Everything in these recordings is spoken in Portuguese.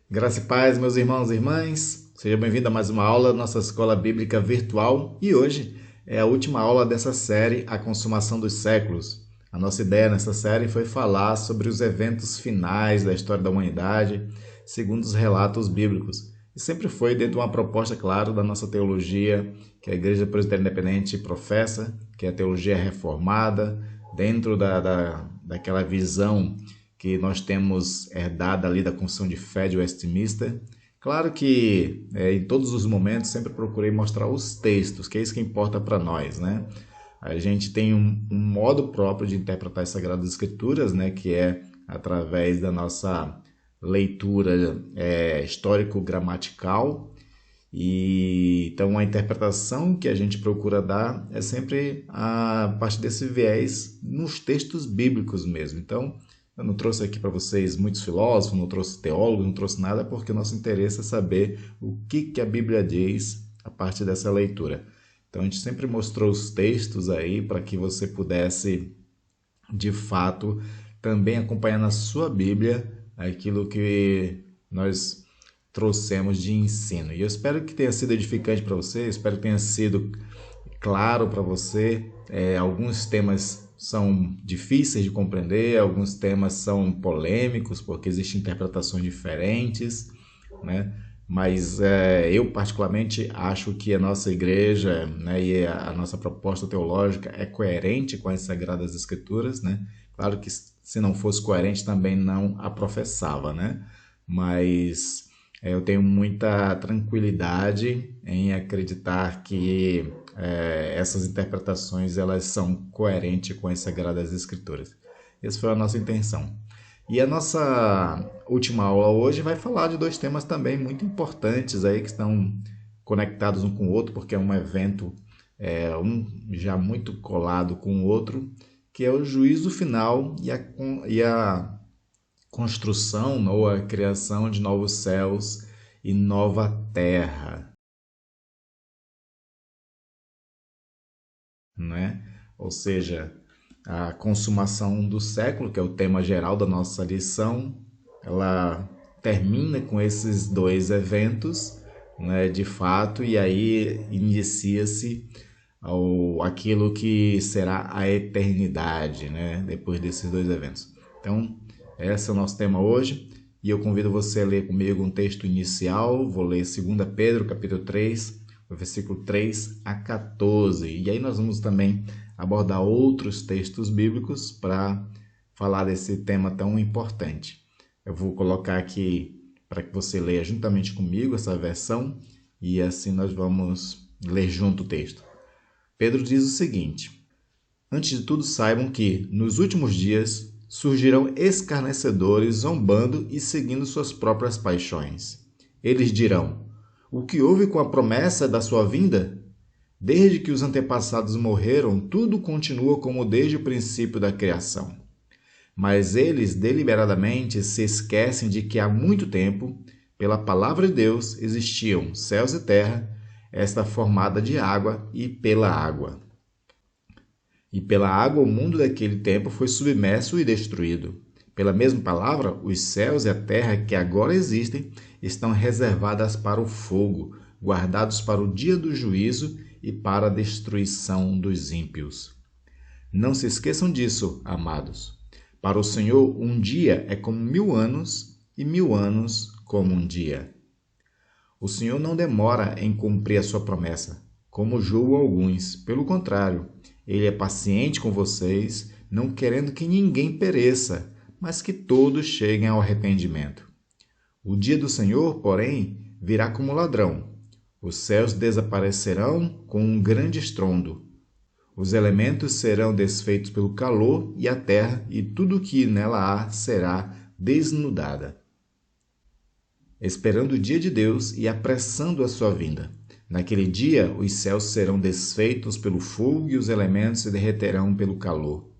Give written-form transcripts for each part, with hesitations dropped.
Graça e paz, meus irmãos e irmãs. Seja bem-vindo a mais uma aula da nossa Escola Bíblica Virtual. E hoje é a última aula dessa série, A Consumação dos Séculos. A nossa ideia nessa série foi falar sobre os eventos finais da história da humanidade, segundo os relatos bíblicos. E sempre foi dentro de uma proposta, claro, da nossa teologia, que a Igreja Presbiteriana Independente professa, que é a teologia reformada, dentro daquela visão que nós temos herdada ali da Confissão de Fé de Westminster. Claro que em todos os momentos sempre procurei mostrar os textos, que é isso que importa para nós, né? A gente tem um modo próprio de interpretar as Sagradas Escrituras, né? Que é através da nossa leitura histórico-gramatical. E então a interpretação que a gente procura dar é sempre a partir desse viés nos textos bíblicos mesmo. Então, eu não trouxe aqui para vocês muitos filósofos, não trouxe teólogos, não trouxe nada, porque o nosso interesse é saber o que a Bíblia diz a partir dessa leitura. Então a gente sempre mostrou os textos aí para que você pudesse, de fato, também acompanhar na sua Bíblia aquilo que nós trouxemos de ensino. E eu espero que tenha sido edificante para você, espero que tenha sido claro para você. Alguns temas são difíceis de compreender, alguns temas são polêmicos, porque existem interpretações diferentes, né? Mas eu particularmente acho que a nossa igreja, né, e a nossa proposta teológica é coerente com as Sagradas Escrituras, né? Claro que se não fosse coerente também não a professava, né? Mas eu tenho muita tranquilidade em acreditar que essas interpretações elas são coerentes com as Sagradas Escrituras. Essa foi a nossa intenção. E a nossa última aula hoje vai falar de dois temas também muito importantes aí que estão conectados um com o outro, porque é um evento um já muito colado com o outro, que é o juízo final e a construção ou a criação de novos céus e nova terra, né? Ou seja, a consumação do século, que é o tema geral da nossa lição, ela termina com esses dois eventos, né, de fato, e aí inicia-se aquilo que será a eternidade, né, depois desses dois eventos. Então, esse é o nosso tema hoje, e eu convido você a ler comigo um texto inicial. Vou ler 2 Pedro, capítulo 3, versículo 3 a 14. E aí nós vamos também abordar outros textos bíblicos para falar desse tema tão importante. Eu vou colocar aqui para que você leia juntamente comigo essa versão e assim nós vamos ler junto o texto. Pedro diz o seguinte: Antes de tudo saibam que, nos últimos dias, surgirão escarnecedores zombando e seguindo suas próprias paixões. Eles dirão: O que houve com a promessa da sua vinda? Desde que os antepassados morreram, tudo continua como desde o princípio da criação. Mas eles deliberadamente se esquecem de que há muito tempo, pela palavra de Deus, existiam céus e terra, esta formada de água e pela água. E pela água o mundo daquele tempo foi submerso e destruído. Pela mesma palavra, os céus e a terra que agora existem estão reservadas para o fogo, guardados para o dia do juízo e para a destruição dos ímpios. Não se esqueçam disso, amados. Para o Senhor, um dia é como 1000 anos, e 1000 anos como um dia. O Senhor não demora em cumprir a sua promessa, como julgam alguns. Pelo contrário, Ele é paciente com vocês, não querendo que ninguém pereça, mas que todos cheguem ao arrependimento. O dia do Senhor, porém, virá como ladrão. Os céus desaparecerão com um grande estrondo. Os elementos serão desfeitos pelo calor e a terra e tudo o que nela há será desnudada. Esperando o dia de Deus e apressando a sua vinda. Naquele dia, os céus serão desfeitos pelo fogo e os elementos se derreterão pelo calor.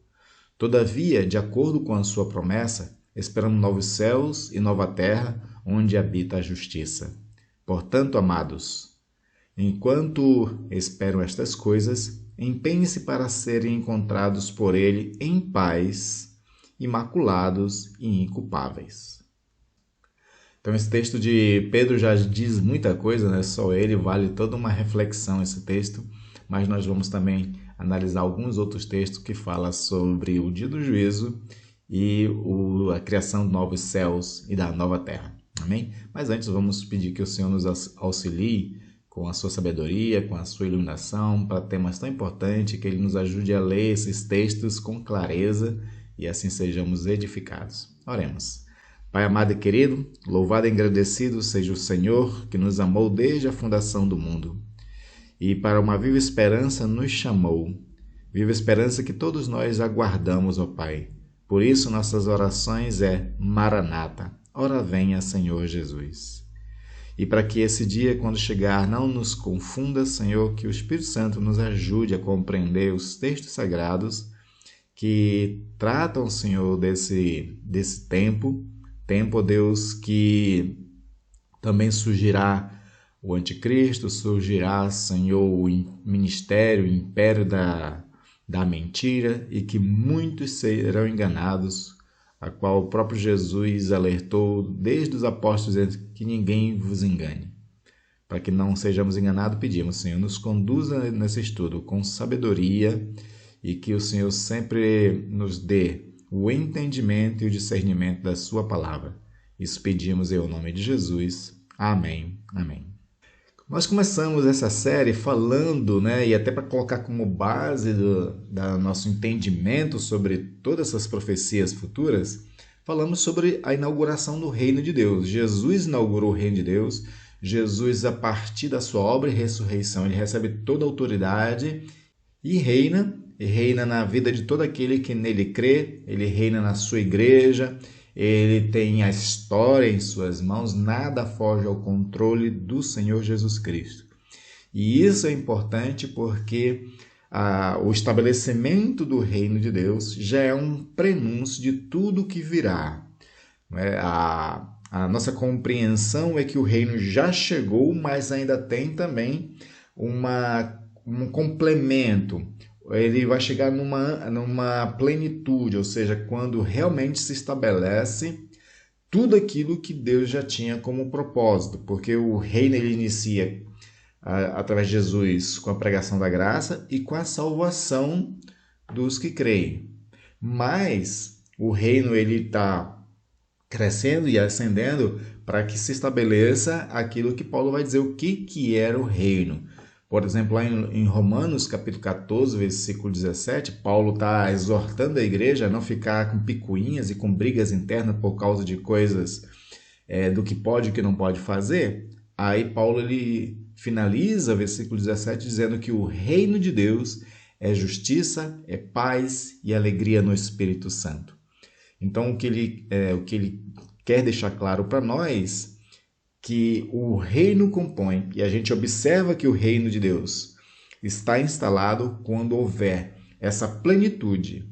Todavia, de acordo com a sua promessa, esperamos novos céus e nova terra, onde habita a justiça. Portanto, amados, enquanto esperam estas coisas, empenhem-se para serem encontrados por Ele em paz, imaculados e inculpáveis. Então esse texto de Pedro já diz muita coisa, né? Só ele vale toda uma reflexão esse texto, mas nós vamos também analisar alguns outros textos que falam sobre o dia do juízo e a criação de novos céus e da nova terra. Amém? Mas antes vamos pedir que o Senhor nos auxilie com a sua sabedoria, com a sua iluminação para temas tão importantes, que Ele nos ajude a ler esses textos com clareza e assim sejamos edificados. Oremos. Pai amado e querido, louvado e agradecido seja o Senhor que nos amou desde a fundação do mundo e para uma viva esperança nos chamou. Viva esperança que todos nós aguardamos, ó Pai. Por isso nossas orações é Maranata, ora venha Senhor Jesus. E para que esse dia, quando chegar, não nos confunda, Senhor, que o Espírito Santo nos ajude a compreender os textos sagrados que tratam, Senhor, desse tempo, Deus, que também surgirá o anticristo, surgirá, Senhor, o ministério, o império da mentira e que muitos serão enganados, a qual o próprio Jesus alertou desde os apóstolos que ninguém vos engane. Para que não sejamos enganados, pedimos, Senhor, nos conduza nesse estudo com sabedoria e que o Senhor sempre nos dê o entendimento e o discernimento da sua palavra. Isso pedimos em nome de Jesus. Amém. Amém. Nós começamos essa série falando, e até para colocar como base do nosso entendimento sobre todas essas profecias futuras, falamos sobre a inauguração do Reino de Deus. Jesus inaugurou o Reino de Deus. Jesus, a partir da sua obra e ressurreição, ele recebe toda a autoridade e reina na vida de todo aquele que nele crê, ele reina na sua igreja, ele tem a história em suas mãos, nada foge ao controle do Senhor Jesus Cristo. E isso é importante porque o estabelecimento do reino de Deus já é um prenúncio de tudo que virá. A nossa compreensão é que o reino já chegou, mas ainda tem também um complemento. Ele vai chegar numa plenitude, ou seja, quando realmente se estabelece tudo aquilo que Deus já tinha como propósito, porque o reino ele inicia através de Jesus com a pregação da graça e com a salvação dos que creem. Mas o reino ele está crescendo e ascendendo para que se estabeleça aquilo que Paulo vai dizer o que era o reino. Por exemplo, lá em Romanos, capítulo 14, versículo 17, Paulo está exortando a igreja a não ficar com picuinhas e com brigas internas por causa de coisas do que pode e que não pode fazer. Aí Paulo ele finaliza o versículo 17 dizendo que o reino de Deus é justiça, é paz e alegria no Espírito Santo. Então, o que ele quer deixar claro para nós que o reino compõe, e a gente observa que o reino de Deus está instalado quando houver essa plenitude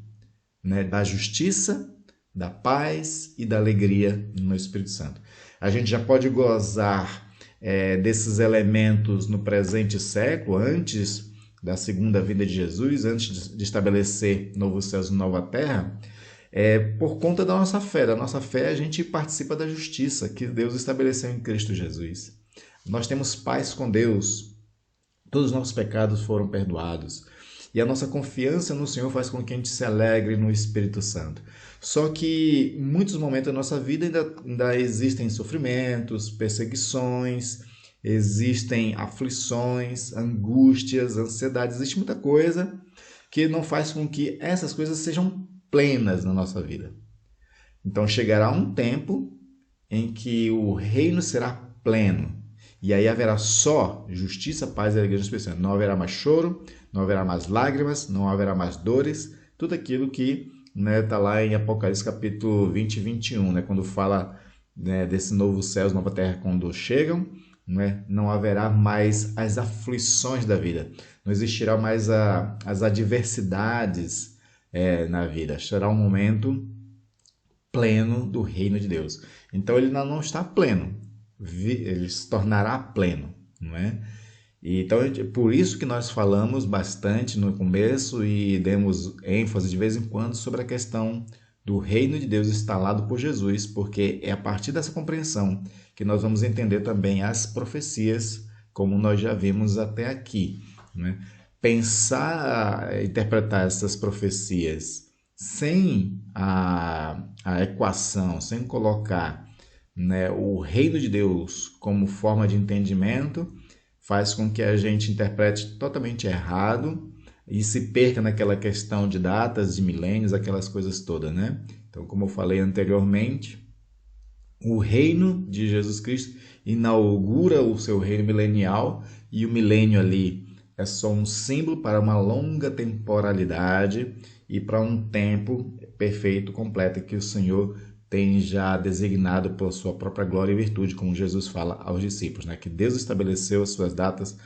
da justiça, da paz e da alegria no Espírito Santo. A gente já pode gozar desses elementos no presente século, antes da segunda vinda de Jesus, antes de estabelecer novos céus e nova terra, por conta da nossa fé. Da nossa fé, a gente participa da justiça que Deus estabeleceu em Cristo Jesus. Nós temos paz com Deus. Todos os nossos pecados foram perdoados. E a nossa confiança no Senhor faz com que a gente se alegre no Espírito Santo. Só que em muitos momentos da nossa vida ainda existem sofrimentos, perseguições, existem aflições, angústias, ansiedades. Existe muita coisa que não faz com que essas coisas sejam plenas na nossa vida. Então chegará um tempo em que o reino será pleno. E aí haverá só justiça, paz e alegria no Espírito Santo. Não haverá mais choro, não haverá mais lágrimas, não haverá mais dores. Tudo aquilo que está lá em Apocalipse capítulo 20 e 21, quando fala desse novo céu, nova terra, quando chegam, não haverá mais as aflições da vida. Não existirá mais as adversidades na vida. Será um momento pleno do reino de Deus. Então ele ainda não está pleno, ele se tornará pleno, Então, por isso que nós falamos bastante no começo e demos ênfase de vez em quando sobre a questão do reino de Deus instalado por Jesus, porque é a partir dessa compreensão que nós vamos entender também as profecias, como nós já vimos até aqui, né? Pensar, interpretar essas profecias sem a equação, sem colocar, né, o reino de Deus como forma de entendimento, faz com que a gente interprete totalmente errado e se perca naquela questão de datas, de milênios, aquelas coisas todas, né? Então, como eu falei anteriormente, o reino de Jesus Cristo inaugura o seu reino milenial, e o milênio ali é só um símbolo para uma longa temporalidade e para um tempo perfeito, completo, que o Senhor tem já designado por sua própria glória e virtude, como Jesus fala aos discípulos, né? Que Deus estabeleceu as suas datas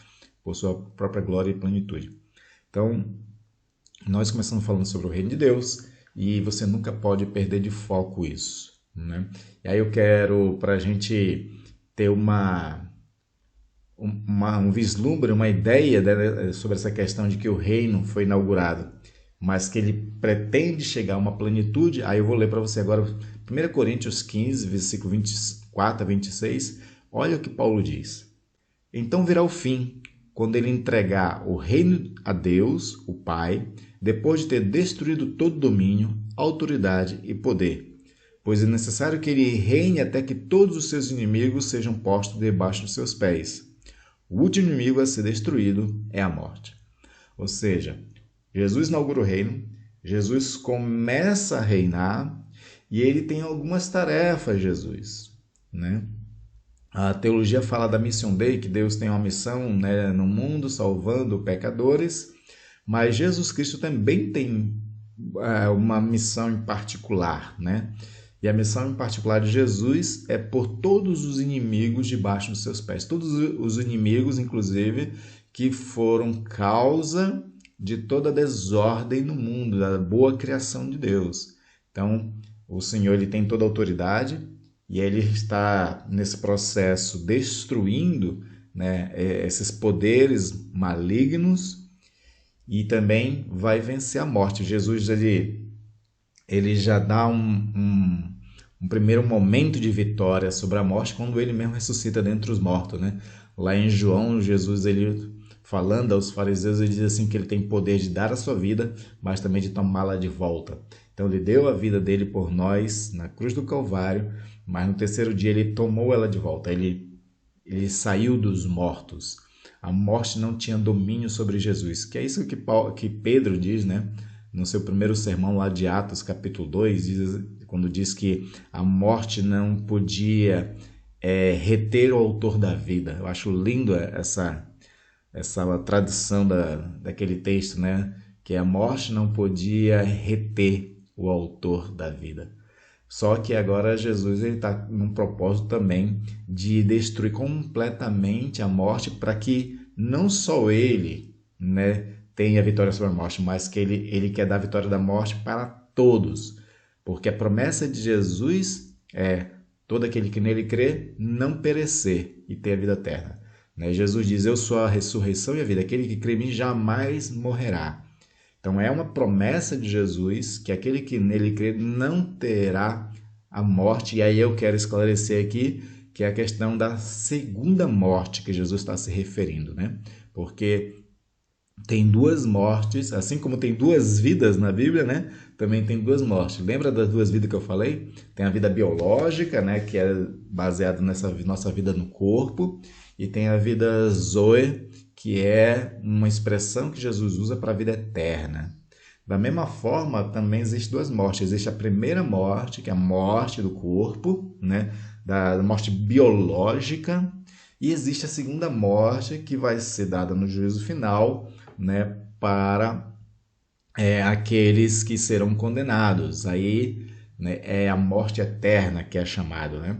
por sua própria glória e plenitude. Então, nós começamos falando sobre o reino de Deus e você nunca pode perder de foco isso, né? E aí eu quero, para a gente ter um vislumbre, uma ideia, né, sobre essa questão de que o reino foi inaugurado, mas que ele pretende chegar a uma plenitude. Aí eu vou ler para você agora 1 Coríntios 15, versículo 24 a 26. Olha o que Paulo diz. Então virá o fim, quando ele entregar o reino a Deus, o Pai, depois de ter destruído todo domínio, autoridade e poder. Pois é necessário que ele reine até que todos os seus inimigos sejam postos debaixo dos seus pés. O último inimigo a ser destruído é a morte. Ou seja, Jesus inaugura o reino, Jesus começa a reinar e ele tem algumas tarefas, Jesus, né? A teologia fala da Mission Dei, que Deus tem uma missão, né, no mundo, salvando pecadores, mas Jesus Cristo também tem uma missão em particular, né? E a missão em particular de Jesus é pôr todos os inimigos debaixo dos seus pés. Todos os inimigos, inclusive, que foram causa de toda a desordem no mundo, da boa criação de Deus. Então, o Senhor ele tem toda a autoridade e ele está nesse processo destruindo, né, esses poderes malignos e também vai vencer a morte. Jesus ele já dá um primeiro momento de vitória sobre a morte quando ele mesmo ressuscita dentre os mortos, né? Lá em João, Jesus, ele falando aos fariseus, ele diz assim que ele tem poder de dar a sua vida, mas também de tomá-la de volta. Então ele deu a vida dele por nós na cruz do Calvário, mas no terceiro dia ele tomou ela de volta, ele saiu dos mortos. A morte não tinha domínio sobre Jesus, que é isso que Pedro diz, né? No seu primeiro sermão lá de Atos, capítulo 2, quando diz que a morte não podia reter o autor da vida. Eu acho lindo essa tradução daquele texto, né? Que a morte não podia reter o autor da vida. Só que agora Jesus está num propósito também de destruir completamente a morte para que não só ele, né, tenha vitória sobre a morte, mas que ele quer dar a vitória da morte para todos. Porque a promessa de Jesus é todo aquele que nele crê não perecer e ter a vida eterna. Né? Jesus diz, eu sou a ressurreição e a vida, aquele que crê em mim jamais morrerá. Então é uma promessa de Jesus que aquele que nele crê não terá a morte. E aí eu quero esclarecer aqui que é a questão da segunda morte que Jesus está se referindo, né? Porque tem duas mortes, assim como tem duas vidas na Bíblia, né? Também tem duas mortes. Lembra das duas vidas que eu falei? Tem a vida biológica, né? Que é baseada nessa nossa vida no corpo. E tem a vida Zoe, que é uma expressão que Jesus usa para a vida eterna. Da mesma forma, também existem duas mortes. Existe a primeira morte, que é a morte do corpo, né? Da morte biológica. E existe a segunda morte, que vai ser dada no juízo final, né, para aqueles que serão condenados. Aí, né, é a morte eterna que é chamado, né?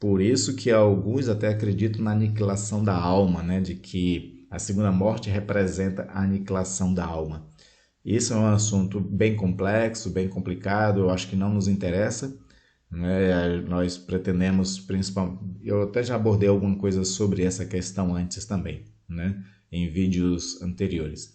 Por isso que alguns até acreditam na aniquilação da alma, né, de que a segunda morte representa a aniquilação da alma. Isso é um assunto bem complexo, bem complicado, eu acho que não nos interessa, né? Nós pretendemos, principalmente, eu até já abordei alguma coisa sobre essa questão antes também, né, em vídeos anteriores.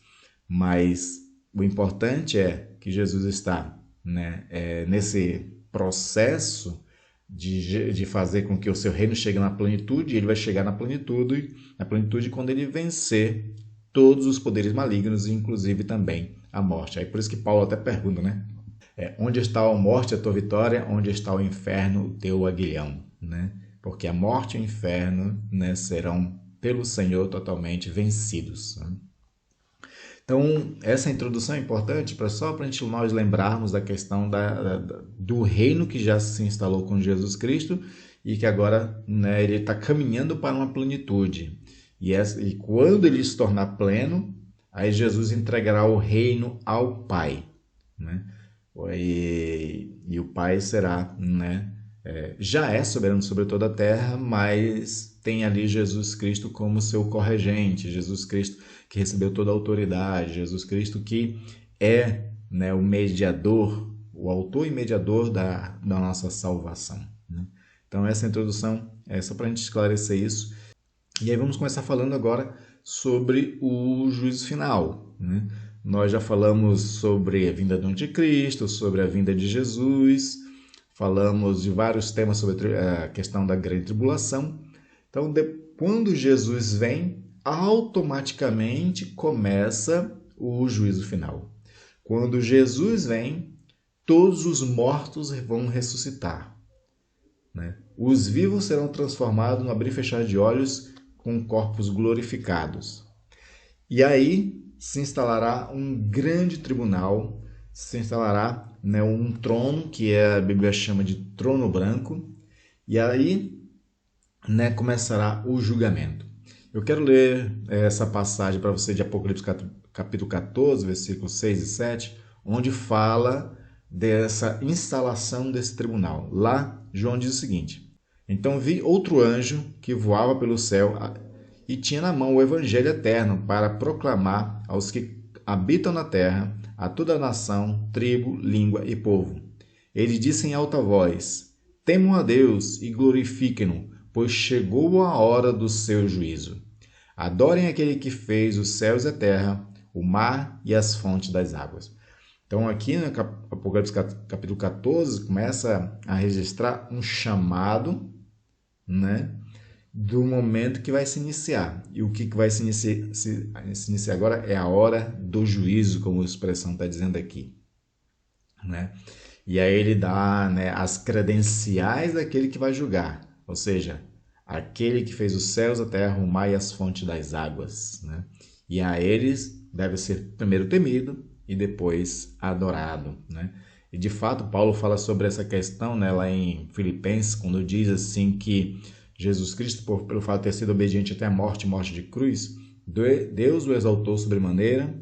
Mas o importante é que Jesus está né, nesse processo de fazer com que o seu reino chegue na plenitude, ele vai chegar na plenitude quando ele vencer todos os poderes malignos, inclusive também a morte. Aí por isso que Paulo até pergunta, né? Onde está a morte, a tua vitória? Onde está o inferno, o teu aguilhão? Né? Porque a morte e o inferno, né, serão pelo Senhor totalmente vencidos. Né? Então, essa introdução é importante só para nós lembrarmos da questão do reino que já se instalou com Jesus Cristo e que agora, né, ele está caminhando para uma plenitude. E quando ele se tornar pleno, aí Jesus entregará o reino ao Pai. Né? E o Pai será, né, já é soberano sobre toda a terra, mas tem ali Jesus Cristo como seu corregente, Jesus Cristo que recebeu toda a autoridade, Jesus Cristo que é, né, o mediador, o autor e mediador da nossa salvação. Né? Então essa introdução é só para a gente esclarecer isso. E aí vamos começar falando agora sobre o juízo final. Né? Nós já falamos sobre a vinda do Anticristo, sobre a vinda de Jesus, falamos de vários temas sobre a questão da grande tribulação. Então, quando Jesus vem, automaticamente começa o juízo final. Quando Jesus vem, todos os mortos vão ressuscitar. Né? Os vivos serão transformados no abrir e fechar de olhos com corpos glorificados. E aí se instalará um grande tribunal, se instalará, né, um trono, que a Bíblia chama de trono branco, e aí, né, começará o julgamento. Eu quero ler essa passagem para você de Apocalipse capítulo 14, versículos 6 e 7, onde fala dessa instalação desse tribunal. Lá, João diz o seguinte: então vi outro anjo que voava pelo céu e tinha na mão o evangelho eterno para proclamar aos que habitam na terra, a toda nação, tribo, língua e povo. Ele disse em alta voz: temam a Deus e glorifiquem-no, pois chegou a hora do seu juízo. Adorem aquele que fez os céus e a terra, o mar e as fontes das águas. Então aqui no Apocalipse capítulo 14 começa a registrar um chamado, né, do momento que vai se iniciar. E o que vai se iniciar agora é a hora do juízo, como a expressão está dizendo aqui. Né? E aí ele dá, né, as credenciais daquele que vai julgar, ou seja, aquele que fez os céus, a terra, o mar e as fontes das águas. Né? E a eles deve ser primeiro temido e depois adorado. Né? E de fato, Paulo fala sobre essa questão, né, lá em Filipenses, quando diz assim que Jesus Cristo, pelo fato de ter sido obediente até a morte de cruz, Deus o exaltou sobremaneira,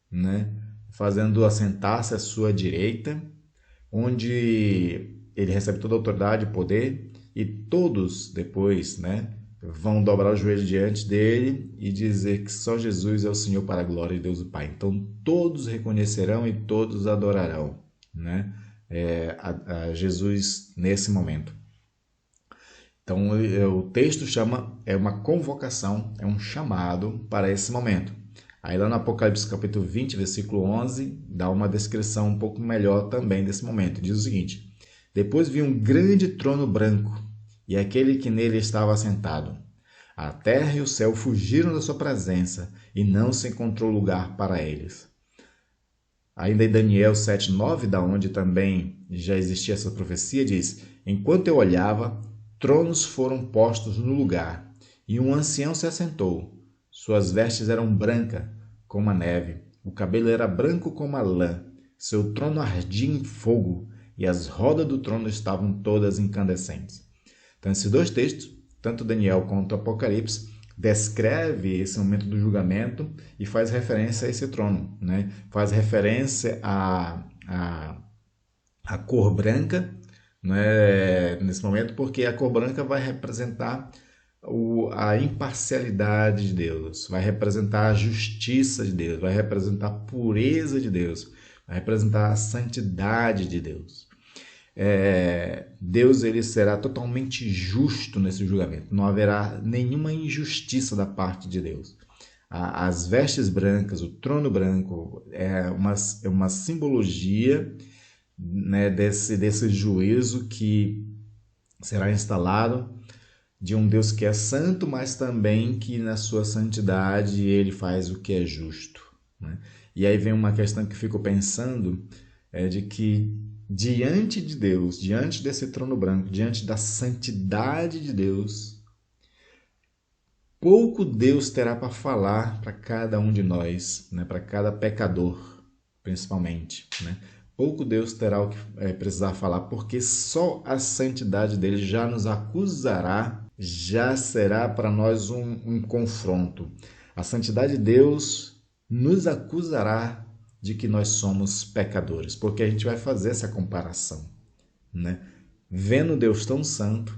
né, fazendo assentar-se à sua direita, onde ele recebe toda a autoridade e poder, e todos depois, né, vão dobrar os joelhos diante dele e dizer que só Jesus é o Senhor para a glória de Deus o Pai. Então todos reconhecerão e todos adorarão, né, a Jesus nesse momento. Então o texto é uma convocação, é um chamado para esse momento. Aí lá no Apocalipse capítulo 20, versículo 11, dá uma descrição um pouco melhor também desse momento. Diz o seguinte: depois vi um grande trono branco e aquele que nele estava assentado. A terra e o céu fugiram da sua presença e não se encontrou lugar para eles. Ainda em Daniel 7:9, da onde também já existia essa profecia, diz: enquanto eu olhava, tronos foram postos no lugar, e um ancião se assentou. Suas vestes eram brancas como a neve, o cabelo era branco como a lã, seu trono ardia em fogo, e as rodas do trono estavam todas incandescentes. Então, esses dois textos, tanto Daniel quanto Apocalipse, descreve esse momento do julgamento e faz referência a esse trono, né? Faz referência à cor branca, né, nesse momento, porque a cor branca vai representar a imparcialidade de Deus, vai representar a justiça de Deus, vai representar a pureza de Deus, vai representar a santidade de Deus. Deus ele será totalmente justo nesse julgamento, não haverá nenhuma injustiça da parte de Deus. As vestes brancas, o trono branco é uma simbologia né, desse juízo que será instalado, de um Deus que é santo, mas também que na sua santidade ele faz o que é justo, né? E aí vem uma questão que eu fico pensando, de que diante de Deus, diante desse trono branco, diante da santidade de Deus, pouco Deus terá para falar para cada um de nós, né? Para cada pecador, principalmente, né? Pouco Deus terá o que precisar falar, porque só a santidade dele já nos acusará, já será para nós um confronto. A santidade de Deus nos acusará de que nós somos pecadores, porque a gente vai fazer essa comparação, né? Vendo Deus tão santo,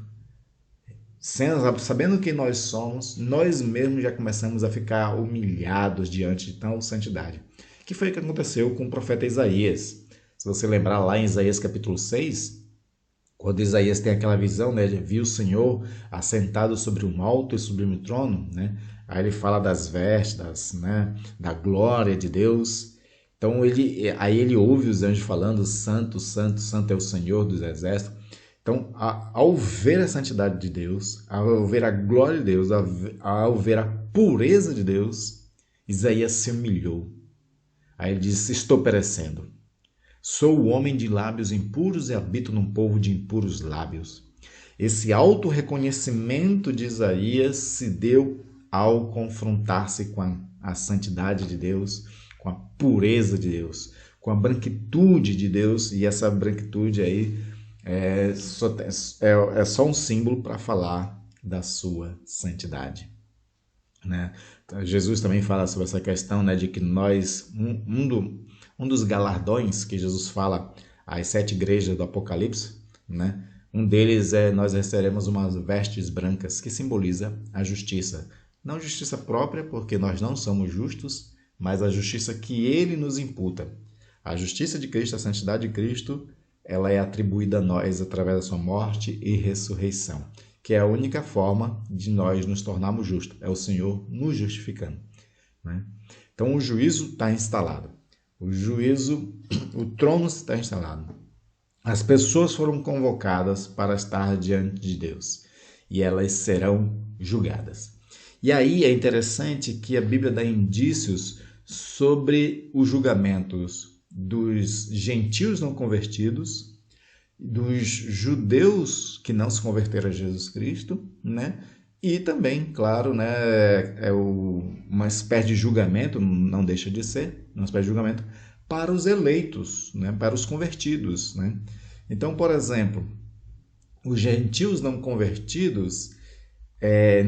sabendo quem nós somos, nós mesmos já começamos a ficar humilhados diante de tal santidade. Que foi o que aconteceu com o profeta Isaías. Se você lembrar lá em Isaías capítulo 6, quando Isaías tem aquela visão, né, de viu o Senhor assentado sobre um alto e sublime trono, né? Aí ele fala das vestes, né, da glória de Deus. Então aí ele ouve os anjos falando: Santo, Santo, Santo é o Senhor dos exércitos. Então, ao ver a santidade de Deus, ao ver a glória de Deus, ao ver a pureza de Deus, Isaías se humilhou. Aí ele disse: estou perecendo. Sou o homem de lábios impuros e habito num povo de impuros lábios. Esse auto-reconhecimento de Isaías se deu ao confrontar-se com a santidade de Deus, com a pureza de Deus, com a branquitude de Deus, e essa branquitude aí é só um símbolo para falar da sua santidade, né? Jesus também fala sobre essa questão, né, de que nós, um dos galardões que Jesus fala às 7 igrejas do Apocalipse, né, um deles é: nós receberemos umas vestes brancas, que simboliza a justiça. Não justiça própria, porque nós não somos justos, mas a justiça que ele nos imputa. A justiça de Cristo, a santidade de Cristo, ela é atribuída a nós através da sua morte e ressurreição, que é a única forma de nós nos tornarmos justos. É o Senhor nos justificando, né? Então o juízo está instalado. O trono está instalado. As pessoas foram convocadas para estar diante de Deus e elas serão julgadas. E aí é interessante que a Bíblia dá indícios sobre os julgamentos dos gentios não convertidos, dos judeus que não se converteram a Jesus Cristo, né? E também, claro, né, uma espécie de julgamento, não deixa de ser, uma espécie de julgamento para os eleitos, né, para os convertidos, né? Então, por exemplo, os gentios não convertidos,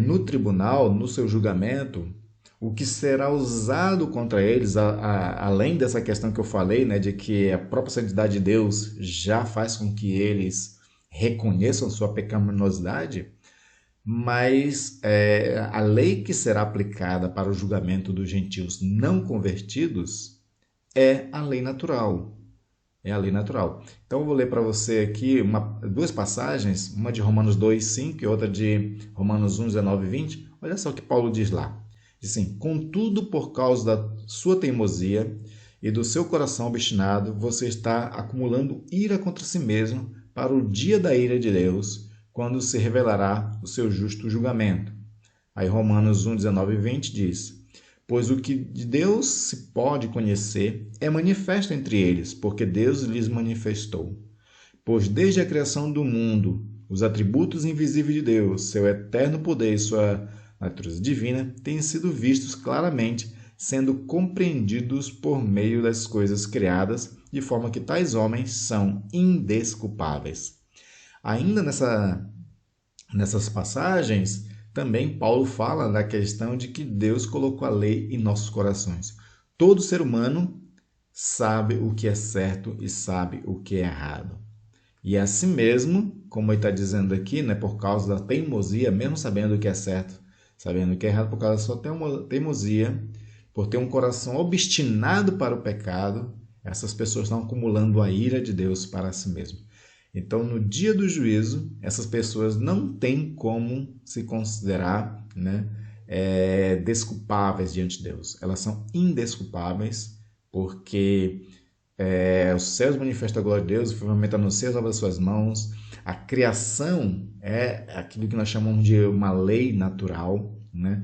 no tribunal, no seu julgamento, o que será usado contra eles, além dessa questão que eu falei, né, de que a própria santidade de Deus já faz com que eles reconheçam sua pecaminosidade, mas a lei que será aplicada para o julgamento dos gentios não convertidos é a lei natural. É a lei natural. Então eu vou ler para você aqui duas passagens, uma de Romanos 2, 5 e outra de Romanos 1, 19 e 20. Olha só o que Paulo diz lá. Diz assim: contudo, por causa da sua teimosia e do seu coração obstinado, você está acumulando ira contra si mesmo para o dia da ira de Deus, quando se revelará o seu justo julgamento. Aí Romanos 1, 19 e 20 diz: pois o que de Deus se pode conhecer é manifesto entre eles, porque Deus lhes manifestou. Pois desde a criação do mundo, os atributos invisíveis de Deus, seu eterno poder e sua natureza divina, têm sido vistos claramente, sendo compreendidos por meio das coisas criadas, de forma que tais homens são indesculpáveis. Ainda nessas passagens, também Paulo fala da questão de que Deus colocou a lei em nossos corações. Todo ser humano sabe o que é certo e sabe o que é errado. E é assim mesmo, como ele está dizendo aqui, né, por causa da teimosia, mesmo sabendo o que é certo, sabendo o que é errado, por causa da sua teimosia, por ter um coração obstinado para o pecado, essas pessoas estão acumulando a ira de Deus para si mesmo. Então, no dia do juízo, essas pessoas não têm como se considerar, né, desculpáveis diante de Deus. Elas são indesculpáveis porque os céus manifestam a glória de Deus, o firmamento anuncia as obras das suas mãos. A criação é aquilo que nós chamamos de uma lei natural, né?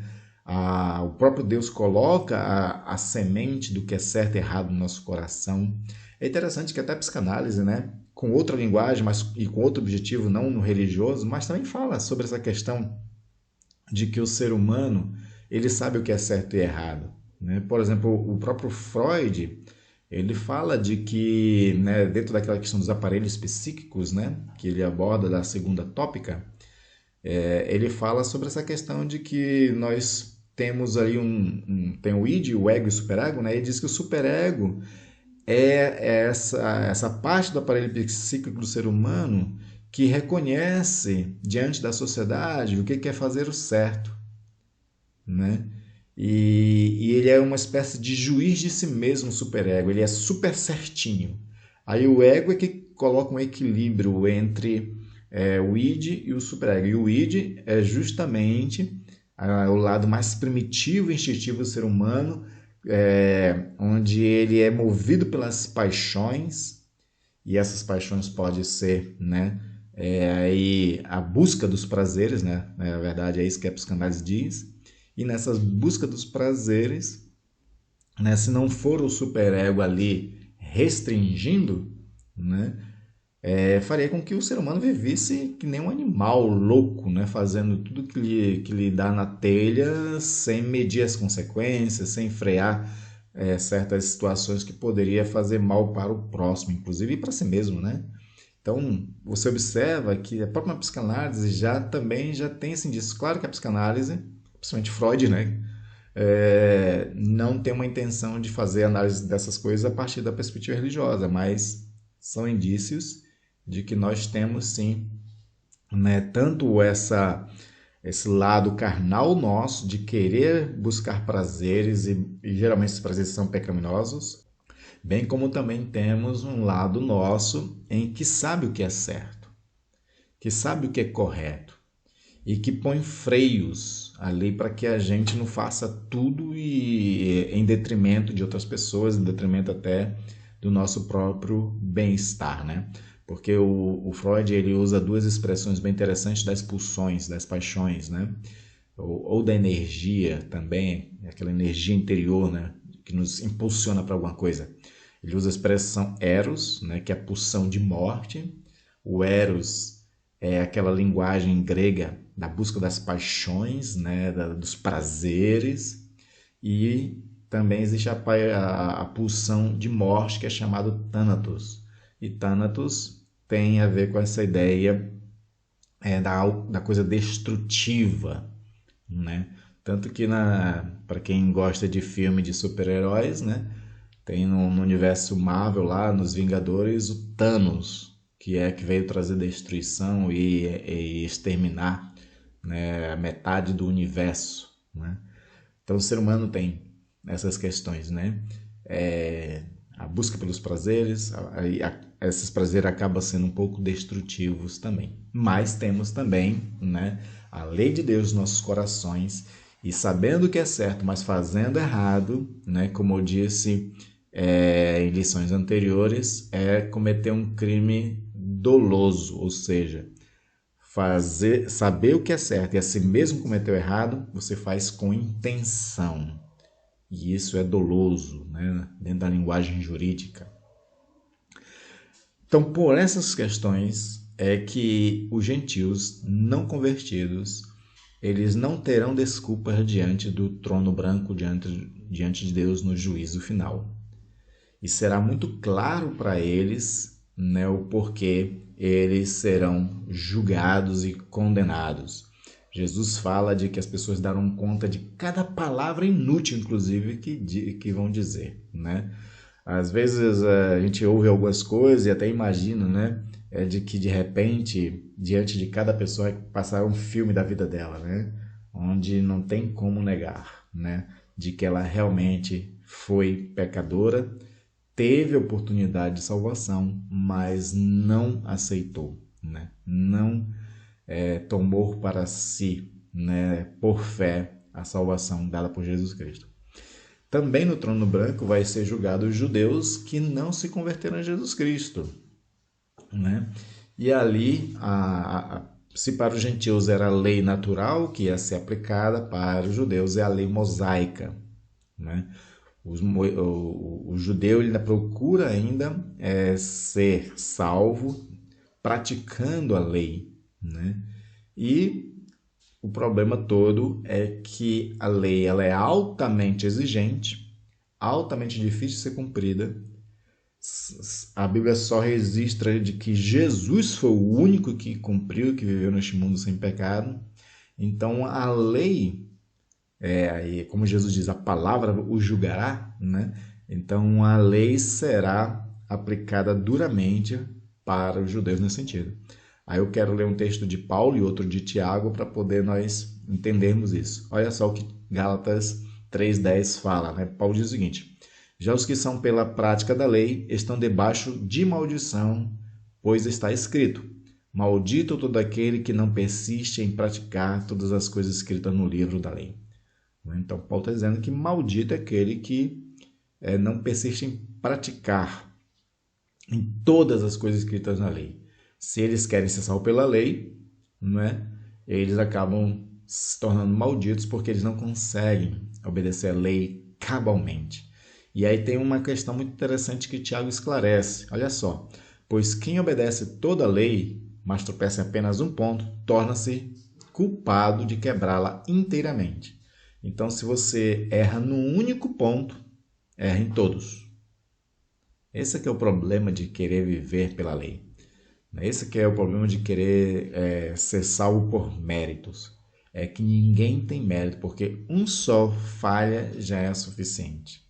O próprio Deus coloca a semente do que é certo e errado no nosso coração. É interessante que até a psicanálise, né, com outra linguagem e com outro objetivo, não no religioso, mas também fala sobre essa questão de que o ser humano ele sabe o que é certo e errado, né? Por exemplo, o próprio Freud, ele fala de que, né, dentro daquela questão dos aparelhos psíquicos, né, que ele aborda da segunda tópica, ele fala sobre essa questão de que nós temos ali tem o id, o ego e o superego, né? E diz que o superego é essa parte do aparelho psíquico do ser humano que reconhece diante da sociedade o que quer fazer o certo, né? E ele é uma espécie de juiz de si mesmo, o superego, ele é super certinho. Aí o ego é que coloca um equilíbrio entre o id e o superego. E o id é justamente o lado mais primitivo e instintivo do ser humano, onde ele é movido pelas paixões, e essas paixões podem ser, né, aí a busca dos prazeres, né? Na verdade é isso que a psicanálise diz. E nessas buscas dos prazeres, né, se não for o superego ali restringindo, né, faria com que o ser humano vivesse que nem um animal louco, né, fazendo tudo que lhe dá na telha, sem medir as consequências, sem frear certas situações que poderia fazer mal para o próximo, inclusive e para si mesmo, né? Então, você observa que a própria psicanálise também já tem esse indício. Claro que a psicanálise, principalmente Freud, né, não tem uma intenção de fazer análise dessas coisas a partir da perspectiva religiosa, mas são indícios de que nós temos sim, né, tanto esse lado carnal nosso de querer buscar prazeres e geralmente esses prazeres são pecaminosos, bem como também temos um lado nosso em que sabe o que é certo, que sabe o que é correto e que põe freios ali para que a gente não faça tudo em detrimento de outras pessoas, em detrimento até do nosso próprio bem-estar, né? Porque o Freud ele usa duas expressões bem interessantes das pulsões, das paixões, né? Ou da energia também, aquela energia interior, né, que nos impulsiona para alguma coisa. Ele usa a expressão eros, né, que é a pulsão de morte. O eros é aquela linguagem grega da busca das paixões, né, dos prazeres. E também existe a pulsão de morte, que é chamado Thanatos. E Thanatos tem a ver com essa ideia da coisa destrutiva, né? Tanto que para quem gosta de filme de super-heróis, né, tem no universo Marvel lá, nos Vingadores, o Thanos, que veio trazer destruição e exterminar, né, metade do universo, né? Então o ser humano tem essas questões, né? A busca pelos prazeres, esses prazeres acabam sendo um pouco destrutivos também. Mas temos também, né, a lei de Deus nos nossos corações, e sabendo o que é certo, mas fazendo errado, né, como eu disse em lições anteriores, é cometer um crime doloso, ou seja, saber o que é certo e assim mesmo cometer o errado, você faz com intenção. E isso é doloso, né, dentro da linguagem jurídica. Então, por essas questões é que os gentios não convertidos, eles não terão desculpas diante do trono branco, diante de Deus no juízo final. E será muito claro para eles, né, o porquê eles serão julgados e condenados. Jesus fala de que as pessoas darão conta de cada palavra inútil, inclusive, que vão dizer, né? Às vezes a gente ouve algumas coisas e até imagina, né, de que de repente, diante de cada pessoa, passará um filme da vida dela, né? Onde não tem como negar, né, de que ela realmente foi pecadora, teve a oportunidade de salvação, mas não aceitou, né? Não tomou para si, né, por fé, a salvação dada por Jesus Cristo. Também no trono branco vai ser julgado os judeus que não se converteram a Jesus Cristo, né? E ali, se para os gentios era a lei natural que ia ser aplicada, para os judeus é a lei mosaica, né? O judeu ele ainda procura ainda ser salvo praticando a lei, né? E o problema todo é que a lei ela é altamente exigente, altamente difícil de ser cumprida. A Bíblia só registra de que Jesus foi o único que cumpriu, que viveu neste mundo sem pecado. Então a lei, como Jesus diz, a palavra o julgará, né? Então a lei será aplicada duramente para os judeus nesse sentido. Aí eu quero ler um texto de Paulo e outro de Tiago para poder nós entendermos isso. Olha só o que Gálatas 3,10 fala, né? Paulo diz o seguinte: já os que são pela prática da lei estão debaixo de maldição, pois está escrito: maldito todo aquele que não persiste em praticar todas as coisas escritas no livro da lei. Então Paulo está dizendo que maldito é aquele que não persiste em praticar em todas as coisas escritas na lei. Se eles querem ser salvos pela lei, não é? Eles acabam se tornando malditos porque eles não conseguem obedecer a lei cabalmente. E aí tem uma questão muito interessante que Tiago esclarece. Olha só, pois quem obedece toda a lei, mas tropeça em apenas um ponto, torna-se culpado de quebrá-la inteiramente. Então, se você erra num único ponto, erra em todos. Esse é o problema de querer viver pela lei. Esse que é o problema de querer ser salvo por méritos. É que ninguém tem mérito, porque um só falha já é suficiente.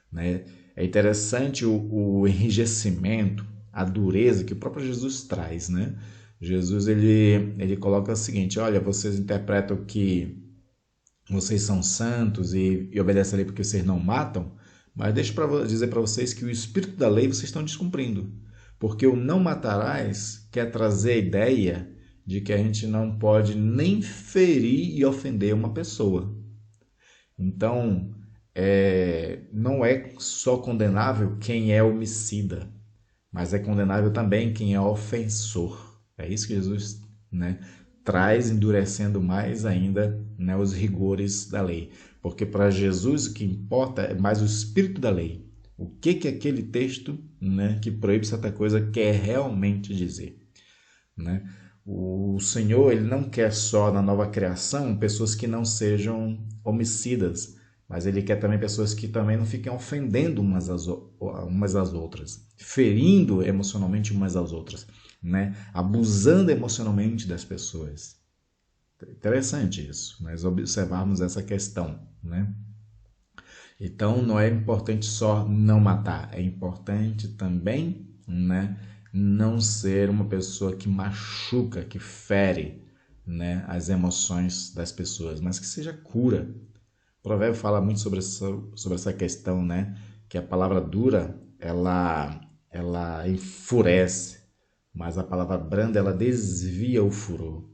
Né? É interessante o enrijecimento, a dureza que o próprio Jesus traz. Né? Jesus ele coloca o seguinte: olha, vocês interpretam que vocês são santos e obedecem a lei porque vocês não matam, mas deixa eu dizer para vocês que o espírito da lei vocês estão descumprindo. Porque o não matarás quer trazer a ideia de que a gente não pode nem ferir e ofender uma pessoa. Então, não é só condenável quem é homicida, mas é condenável também quem é ofensor. É isso que Jesus, né, traz, endurecendo mais ainda, né, os rigores da lei. Porque para Jesus o que importa é mais o espírito da lei. O que aquele texto, né, que proíbe certa coisa quer realmente dizer. Né? O Senhor ele não quer só na nova criação pessoas que não sejam homicidas, mas ele quer também pessoas que também não fiquem ofendendo umas às outras, ferindo emocionalmente umas às outras, né? Abusando emocionalmente das pessoas. Interessante isso, nós observarmos essa questão, né? Então não é importante só não matar, é importante também, né, não ser uma pessoa que machuca, que fere, né, as emoções das pessoas, mas que seja cura. O provérbio fala muito sobre essa questão, né, que a palavra dura ela enfurece, mas a palavra branda ela desvia o furor.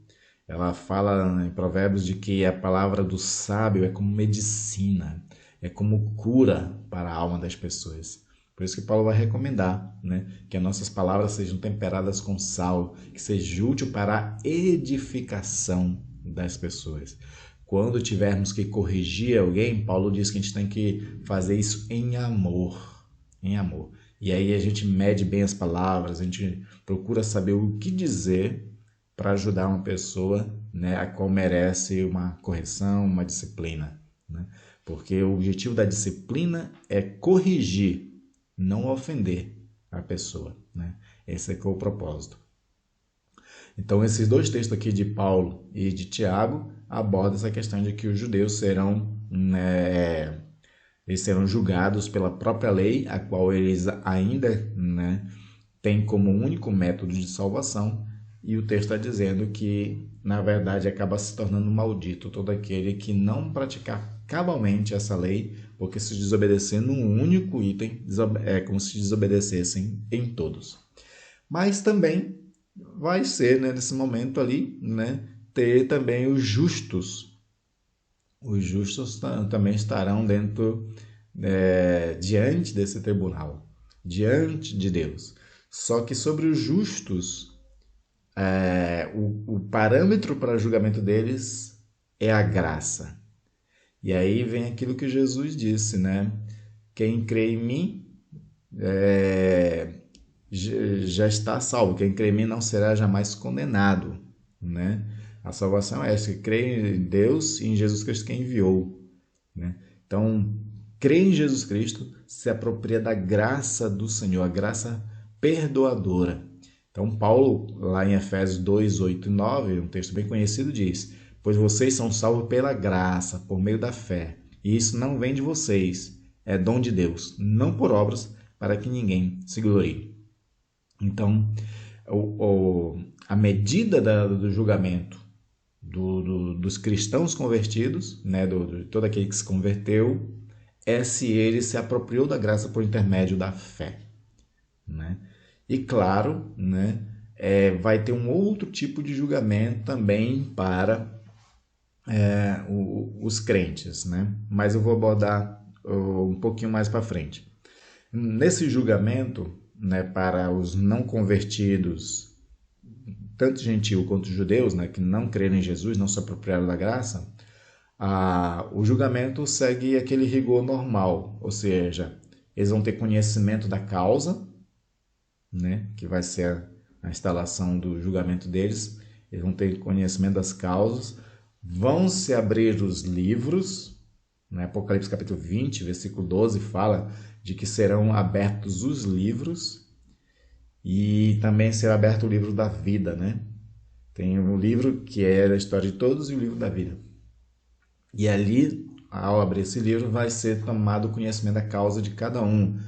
Ela fala em Provérbios de que a palavra do sábio é como medicina, é como cura para a alma das pessoas. Por isso que Paulo vai recomendar, né, que as nossas palavras sejam temperadas com sal, que seja útil para a edificação das pessoas. Quando tivermos que corrigir alguém, Paulo diz que a gente tem que fazer isso em amor, em amor. E aí a gente mede bem as palavras, a gente procura saber o que dizer para ajudar uma pessoa, né, a qual merece uma correção, uma disciplina, né? Porque o objetivo da disciplina é corrigir, não ofender a pessoa, né? Esse é que é o propósito. Então, esses dois textos aqui de Paulo e de Tiago abordam essa questão de que os judeus serão, né, eles serão julgados pela própria lei, a qual eles ainda, né, têm como único método de salvação, e o texto está dizendo que, na verdade, acaba se tornando maldito todo aquele que não praticar cabalmente essa lei, porque se desobedecer num único item, é como se desobedecessem em todos. Mas também vai ser, né, nesse momento ali, né, ter também os justos. Os justos também estarão dentro diante desse tribunal, diante de Deus. Só que sobre os justos, o parâmetro para julgamento deles é a graça. E aí vem aquilo que Jesus disse, né? Quem crê em mim já está salvo. Quem crê em mim não será jamais condenado, né? A salvação é essa, que crê em Deus e em Jesus Cristo que enviou, né? Então, crer em Jesus Cristo se apropria da graça do Senhor, a graça perdoadora. Então, Paulo, lá em Efésios 2, 8 e 9, um texto bem conhecido, diz: pois vocês são salvos pela graça, por meio da fé. E isso não vem de vocês, é dom de Deus, não por obras, para que ninguém se glorie. Então, a medida do julgamento dos cristãos convertidos, né, de todo aquele que se converteu, é se ele se apropriou da graça por intermédio da fé, né? E claro, né, vai ter um outro tipo de julgamento também para os crentes, né? Mas eu vou abordar um pouquinho mais para frente. Nesse julgamento, né, para os não convertidos, tanto gentil quanto judeus, né, que não creram em Jesus, não se apropriaram da graça, o julgamento segue aquele rigor normal, ou seja, eles vão ter conhecimento da causa, né, que vai ser a instalação do julgamento deles, eles vão ter conhecimento das causas, vão se abrir os livros, né, Apocalipse capítulo 20, versículo 12, fala de que serão abertos os livros e também será aberto o livro da vida, né? Tem um livro que é a história de todos e o livro da vida. E ali, ao abrir esse livro, vai ser tomado conhecimento da causa de cada um.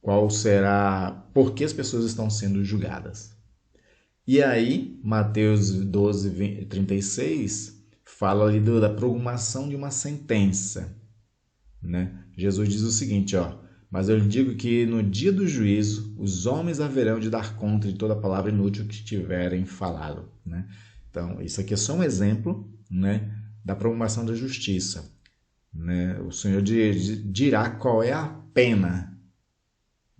Qual será, por que as pessoas estão sendo julgadas. E aí, Mateus 12, 36, fala ali da promulgação de uma sentença, né? Jesus diz o seguinte, mas eu lhe digo que no dia do juízo, os homens haverão de dar conta de toda palavra inútil que tiverem falado, né? Então, isso aqui é só um exemplo, né, da promulgação da justiça, né? O Senhor dirá qual é a pena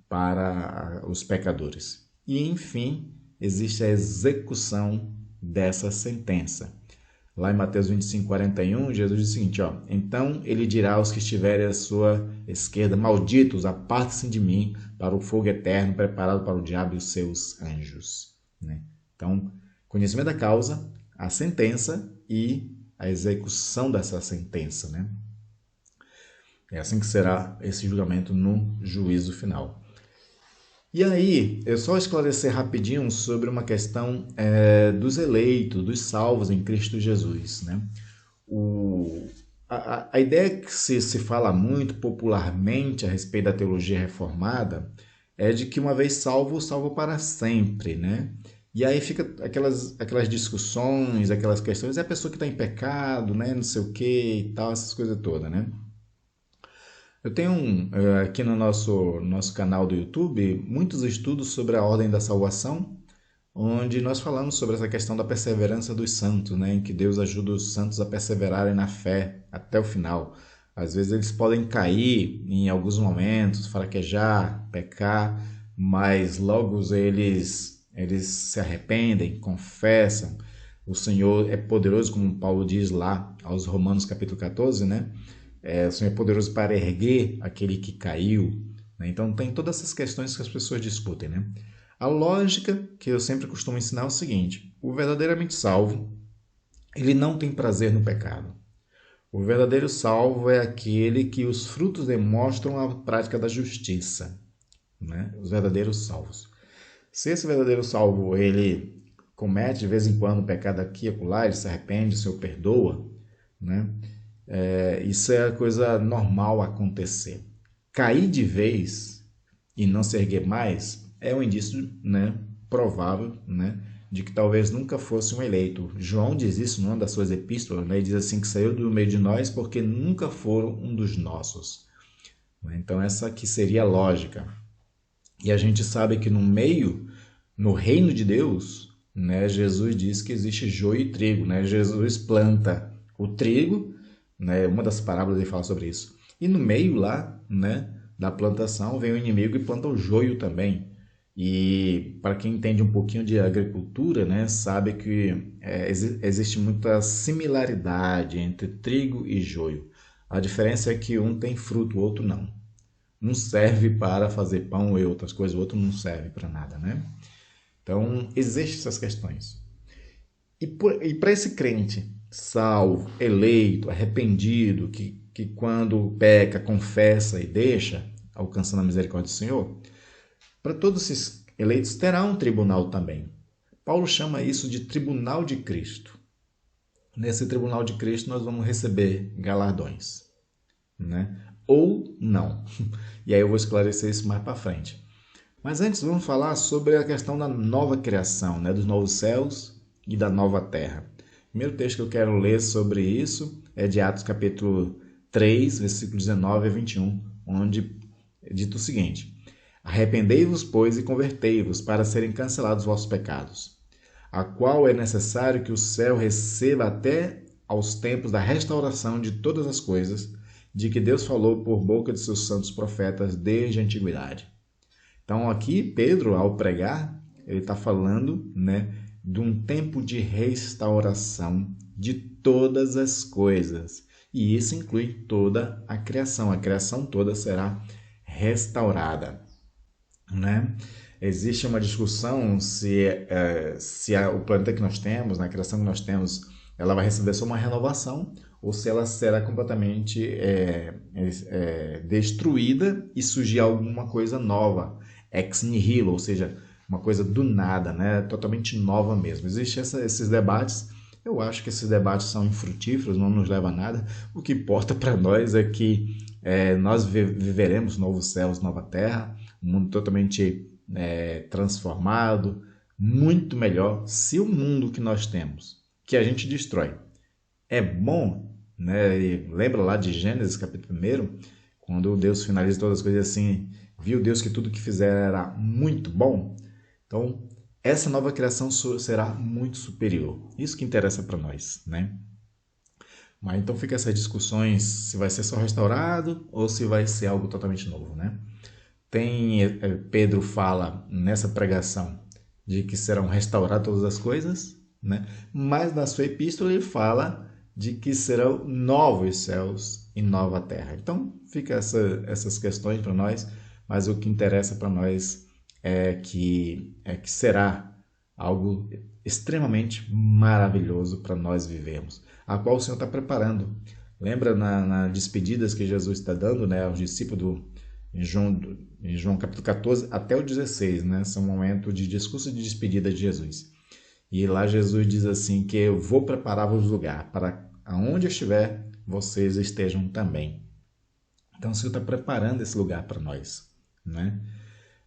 para os pecadores. E, enfim, existe a execução dessa sentença. Lá em Mateus 25, 41, Jesus diz o seguinte, então ele dirá aos que estiverem à sua esquerda, malditos, apartem-se de mim para o fogo eterno preparado para o diabo e os seus anjos, né? Então, conhecimento da causa, a sentença e a execução dessa sentença, né? É assim que será esse julgamento no juízo final. E aí, eu só esclarecer rapidinho sobre uma questão dos eleitos, dos salvos em Cristo Jesus, né? A ideia que se fala muito popularmente a respeito da teologia reformada é de que uma vez salvo, salvo para sempre, né? E aí fica aquelas discussões, aquelas questões, é a pessoa que está em pecado, né? Não sei o que e tal, essas coisas todas, né? Eu tenho aqui no nosso canal do YouTube muitos estudos sobre a ordem da salvação, onde nós falamos sobre essa questão da perseverança dos santos, né, em que Deus ajuda os santos a perseverarem na fé até o final. Às vezes eles podem cair em alguns momentos, fraquejar, pecar, mas logo eles se arrependem, confessam. O Senhor é poderoso, como Paulo diz lá aos Romanos capítulo 14, né? O Senhor é poderoso para erguer aquele que caiu, né? Então tem todas essas questões que as pessoas discutem, né? A lógica que eu sempre costumo ensinar é o seguinte: o verdadeiramente salvo, ele não tem prazer no pecado. O verdadeiro salvo é aquele que os frutos demonstram a prática da justiça, né? Os verdadeiros salvos. Se esse verdadeiro salvo, ele comete de vez em quando um pecado aqui e acolá, ele se arrepende, o Senhor perdoa, né? Isso é a coisa normal acontecer. Cair de vez e não se erguer mais é um indício, né, provável, né, de que talvez nunca fosse um eleito. João diz isso numa das suas epístolas, né, ele diz assim que saiu do meio de nós porque nunca foram um dos nossos. Então essa aqui seria a lógica. E a gente sabe que no reino de Deus, né, Jesus diz que existe joio e trigo, né? Jesus planta o trigo, né? Uma das parábolas ele fala sobre isso. E no meio lá, né, da plantação vem o inimigo e planta o joio também. E para quem entende um pouquinho de agricultura, né, sabe que existe muita similaridade entre trigo e joio. A diferença é que um tem fruto, o outro não. Um serve para fazer pão e outras coisas, o outro não serve para nada, né? Então, existem essas questões. E para esse crente salvo, eleito, arrependido, que quando peca, confessa e deixa, alcançando a misericórdia do Senhor, para todos esses eleitos terá um tribunal também. Paulo chama isso de tribunal de Cristo. Nesse tribunal de Cristo nós vamos receber galardões, né? Ou não. E aí eu vou esclarecer isso mais para frente. Mas antes vamos falar sobre a questão da nova criação, né? Dos novos céus e da nova terra. O primeiro texto que eu quero ler sobre isso é de Atos capítulo 3, versículo 19 a 21, onde é dito o seguinte: Arrependei-vos, pois, e convertei-vos, para serem cancelados os vossos pecados, a qual é necessário que o céu receba até aos tempos da restauração de todas as coisas, de que Deus falou por boca de seus santos profetas desde a antiguidade. Então aqui Pedro, ao pregar, ele está falando, né, de um tempo de restauração de todas as coisas. E isso inclui toda a criação. A criação toda será restaurada, né? Existe uma discussão se o planeta que nós temos, na criação que nós temos, ela vai receber só uma renovação ou se ela será completamente destruída e surgir alguma coisa nova, ex nihilo, ou seja, uma coisa do nada, né? Totalmente nova mesmo. Existem esses debates. Eu acho que esses debates são infrutíferos, não nos levam a nada. O que importa para nós é que nós viveremos novos céus, nova terra, um mundo totalmente transformado, muito melhor. Se o mundo que nós temos, que a gente destrói, é bom, né? E lembra lá de Gênesis capítulo 1, quando Deus finaliza todas as coisas assim, viu Deus que tudo que fizer era muito bom? Então, essa nova criação será muito superior. Isso que interessa para nós, né? Mas então fica essas discussões se vai ser só restaurado ou se vai ser algo totalmente novo, né? Pedro fala nessa pregação de que serão restauradas todas as coisas, né? Mas na sua epístola ele fala de que serão novos céus e nova terra. Então fica essas questões para nós, mas o que interessa para nós é que será algo extremamente maravilhoso para nós vivermos, a qual o Senhor está preparando. Lembra nas despedidas que Jesus está dando, né, aos discípulos em João capítulo 14 até o 16, né, são um momento de discurso de despedida de Jesus. E lá Jesus diz assim que eu vou preparar-vos lugar para aonde eu estiver, vocês estejam também. Então o Senhor está preparando esse lugar para nós, né?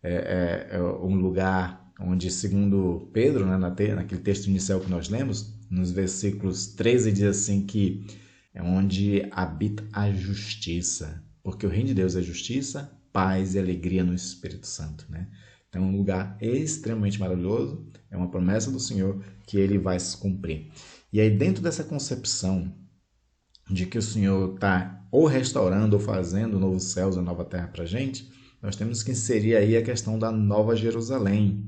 É um lugar onde, segundo Pedro, né, naquele texto inicial que nós lemos, nos versículos 13 diz assim que é onde habita a justiça, porque o reino de Deus é justiça, paz e alegria no Espírito Santo, né? Então é um lugar extremamente maravilhoso, é uma promessa do Senhor que ele vai se cumprir. E aí dentro dessa concepção de que o Senhor está ou restaurando ou fazendo novos céus e nova terra para a gente, nós temos que inserir aí a questão da Nova Jerusalém,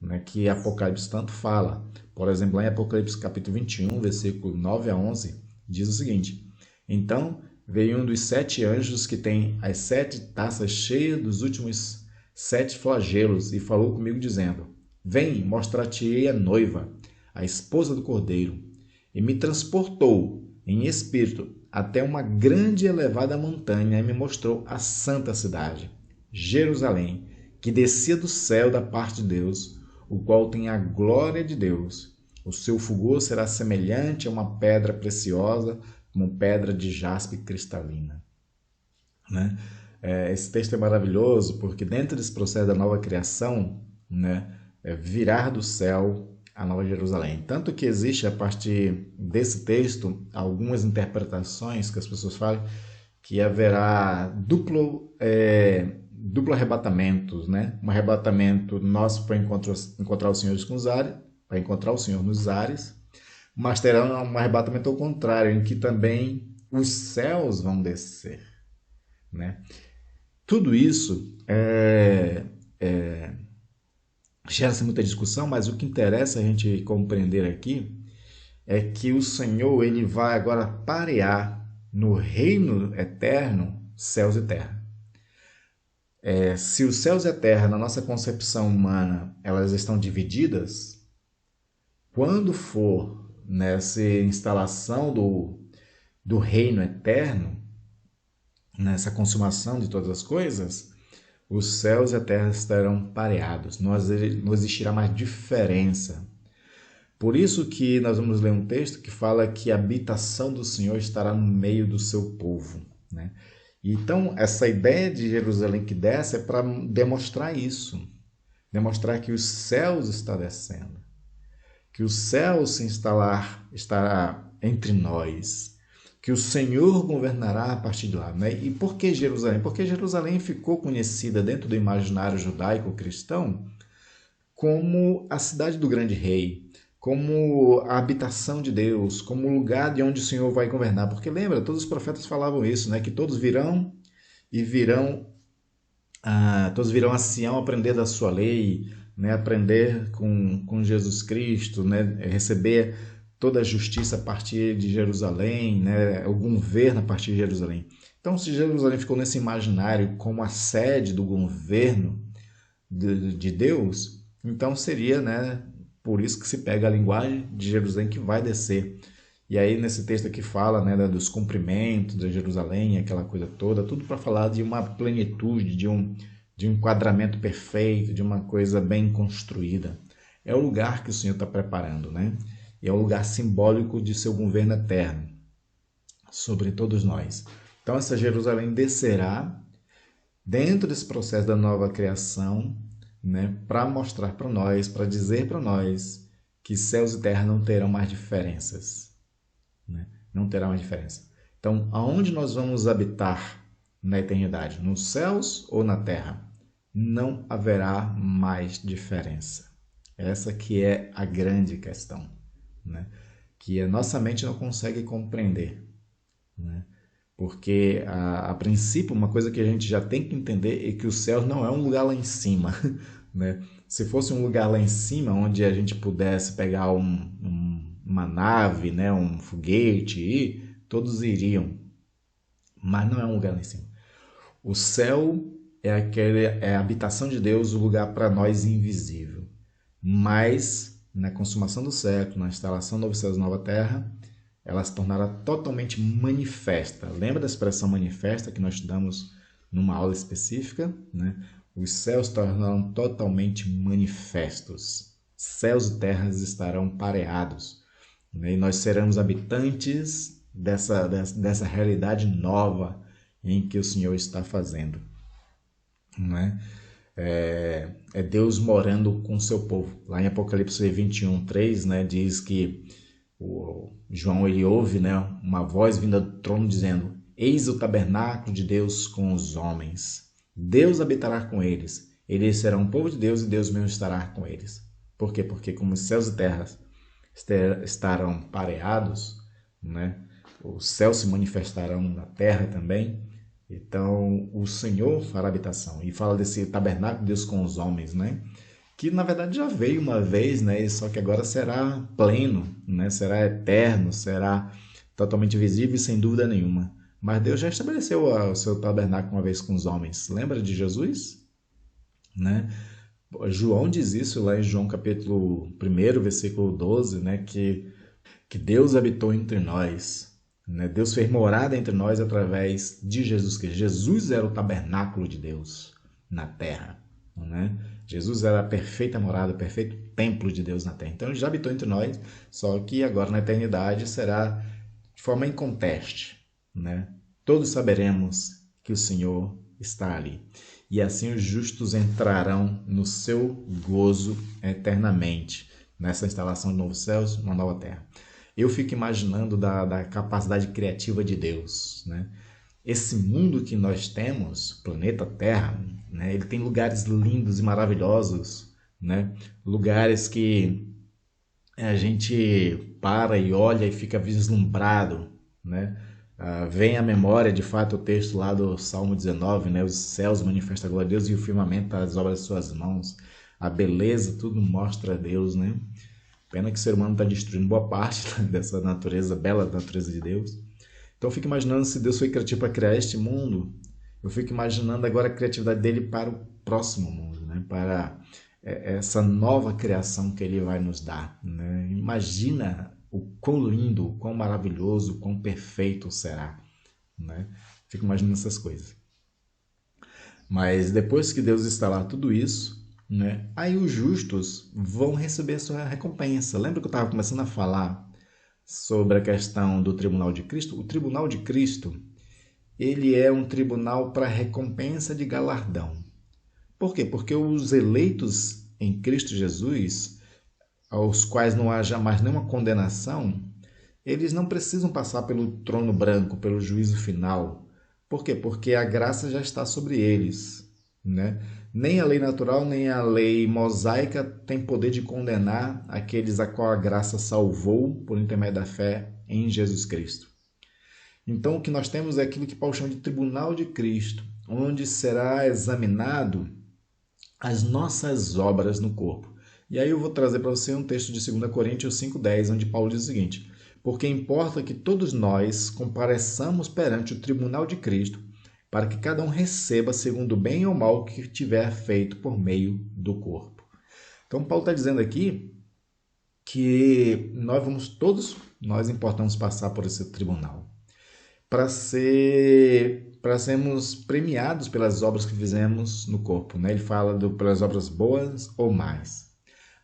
né, que Apocalipse tanto fala. Por exemplo, lá em Apocalipse capítulo 21, versículo 9 a 11, diz o seguinte: Então veio um dos 7 anjos que tem as 7 taças cheias dos últimos 7 flagelos e falou comigo dizendo: Vem, mostrar-te-ei a noiva, a esposa do Cordeiro. E me transportou em espírito até uma grande e elevada montanha e me mostrou a santa cidade, Jerusalém, que descia do céu da parte de Deus, o qual tem a glória de Deus. O seu fulgor será semelhante a uma pedra preciosa, como pedra de jaspe cristalina. Né? Esse texto é maravilhoso porque dentro desse processo da nova criação, né, virar do céu a Nova Jerusalém. Tanto que existe a partir desse texto algumas interpretações que as pessoas falam que haverá duplo arrebatamento, né? Um arrebatamento nosso para encontrar o Senhor com os ares, para encontrar o Senhor nos ares, mas terá um arrebatamento ao contrário, em que também os céus vão descer, né? Tudo isso gera-se muita discussão, mas o que interessa a gente compreender aqui é que o Senhor ele vai agora parear no reino eterno céus e terra. Se os céus e a terra, na nossa concepção humana, elas estão divididas, quando for nessa instalação do reino eterno, nessa consumação de todas as coisas, os céus e a terra estarão pareados, não existirá mais diferença. Por isso que nós vamos ler um texto que fala que a habitação do Senhor estará no meio do seu povo, né? Então, essa ideia de Jerusalém que desce é para demonstrar isso, demonstrar que os céus estão descendo, que o céu se estará entre nós, que o Senhor governará a partir de lá, né? E por que Jerusalém? Porque Jerusalém ficou conhecida dentro do imaginário judaico-cristão como a cidade do grande rei, como a habitação de Deus, como o lugar de onde o Senhor vai governar. Porque lembra, todos os profetas falavam isso, né? Que todos virão todos virão a Sião aprender da sua lei, né? Aprender com Jesus Cristo, né? Receber toda a justiça a partir de Jerusalém, né? O governo a partir de Jerusalém. Então, se Jerusalém ficou nesse imaginário como a sede do governo de Deus, então seria, né? Por isso que se pega a linguagem de Jerusalém que vai descer. E aí nesse texto aqui fala, né, dos cumprimentos de Jerusalém, aquela coisa toda, tudo para falar de uma plenitude, de um enquadramento perfeito, de uma coisa bem construída. É o lugar que o Senhor está preparando, né? E é o lugar simbólico de seu governo eterno sobre todos nós. Então essa Jerusalém descerá dentro desse processo da nova criação, né, para mostrar para nós, para dizer para nós que céus e terra não terão mais diferenças, né? Não terá mais diferença. Então, aonde nós vamos habitar na eternidade? Nos céus ou na terra? Não haverá mais diferença. Essa que é a grande questão, né? Que a nossa mente não consegue compreender, né? Porque, a princípio, uma coisa que a gente já tem que entender é que o céu não é um lugar lá em cima, né? Se fosse um lugar lá em cima, onde a gente pudesse pegar uma nave, né? Um foguete, e todos iriam. Mas não é um lugar lá em cima. O céu é a habitação de Deus, o lugar para nós invisível. Mas, na consumação do século, na instalação do novo céu e nova terra, ela se tornará totalmente manifesta. Lembra da expressão manifesta que nós estudamos numa aula específica, né? Os céus se tornarão totalmente manifestos. Céus e terras estarão pareados, né? E nós seremos habitantes dessa realidade nova em que o Senhor está fazendo, né? É Deus morando com o seu povo. Lá em Apocalipse 21:3, né, diz que o João ele ouve, né, uma voz vinda do trono dizendo: Eis o tabernáculo de Deus com os homens. Deus habitará com eles. Eles serão um povo de Deus e Deus mesmo estará com eles. Por quê? Porque como os céus e terras estarão pareados, né, os céus se manifestarão na terra também. Então o Senhor fará habitação. E fala desse tabernáculo de Deus com os homens, né? Que na verdade já veio uma vez, né? Só que agora será pleno, né? Será eterno, será totalmente visível e sem dúvida nenhuma. Mas Deus já estabeleceu o seu tabernáculo uma vez com os homens. Lembra de Jesus? Né? João diz isso lá em João capítulo 1, versículo 12, né? Que Deus habitou entre nós. Né? Deus fez morada entre nós através de Jesus Cristo. Jesus era o tabernáculo de Deus na terra, né? Jesus era a perfeita morada, o perfeito templo de Deus na terra. Então ele já habitou entre nós, só que agora na eternidade será de forma inconteste, né? Todos saberemos que o Senhor está ali. E assim os justos entrarão no seu gozo eternamente, nessa instalação de novos céus e uma nova terra. Eu fico imaginando da capacidade criativa de Deus, né? Esse mundo que nós temos, planeta Terra, né, ele tem lugares lindos e maravilhosos, né? Lugares que a gente para e olha e fica vislumbrado, né? Vem à memória, de fato, o texto lá do Salmo 19, né? Os céus manifestam a glória de Deus e o firmamento as obras de suas mãos. A beleza, tudo mostra a Deus, né? Pena que o ser humano está destruindo boa parte dessa natureza, bela natureza de Deus. Então eu fico imaginando, se Deus foi criativo para criar este mundo, eu fico imaginando agora a criatividade dele para o próximo mundo, né? Para essa nova criação que ele vai nos dar, né? Imagina o quão lindo, o quão maravilhoso, o quão perfeito será, né? Fico imaginando essas coisas. Mas depois que Deus instalar tudo isso, né, aí os justos vão receber a sua recompensa. Lembra que eu estava começando a falar sobre a questão do tribunal de Cristo? O tribunal de Cristo, ele é um tribunal para recompensa de galardão. Por quê? Porque os eleitos em Cristo Jesus, aos quais não haja mais nenhuma condenação, eles não precisam passar pelo trono branco, pelo juízo final. Por quê? Porque a graça já está sobre eles, né? Nem a lei natural, nem a lei mosaica tem poder de condenar aqueles a qual a graça salvou por intermédio da fé em Jesus Cristo. Então, o que nós temos é aquilo que Paulo chama de tribunal de Cristo, onde será examinado as nossas obras no corpo. E aí eu vou trazer para você um texto de 2 Coríntios 5,10, onde Paulo diz o seguinte: porque importa que todos nós compareçamos perante o tribunal de Cristo, para que cada um receba segundo o bem ou mal que tiver feito por meio do corpo. Então Paulo está dizendo aqui que nós importamos passar por esse tribunal para sermos premiados pelas obras que fizemos no corpo, né? Ele fala pelas obras boas ou mais.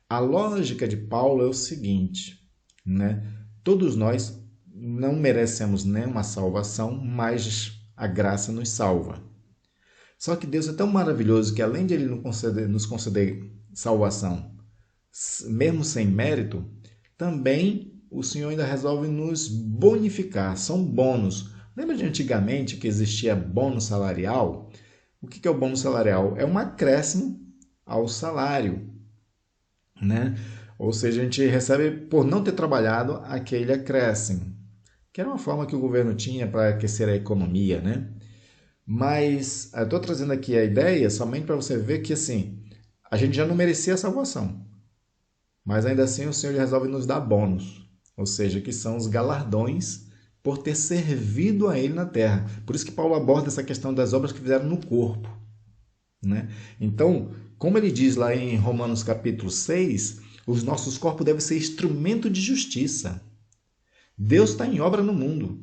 A lógica de Paulo é o seguinte, né? Todos nós não merecemos nenhuma salvação, mas a graça nos salva. Só que Deus é tão maravilhoso que, além de Ele nos conceder salvação, mesmo sem mérito, também o Senhor ainda resolve nos bonificar. São bônus. Lembra de antigamente que existia bônus salarial? O que é o bônus salarial? É um acréscimo ao salário, né? Ou seja, a gente recebe por não ter trabalhado aquele acréscimo, que era uma forma que o governo tinha para aquecer a economia, né? Mas eu estou trazendo aqui a ideia somente para você ver que assim, a gente já não merecia a salvação, mas ainda assim o Senhor resolve nos dar bônus, ou seja, que são os galardões por ter servido a Ele na terra. Por isso que Paulo aborda essa questão das obras que fizeram no corpo, né? Então, como ele diz lá em Romanos capítulo 6, os nossos corpos devem ser instrumento de justiça. Deus está em obra no mundo.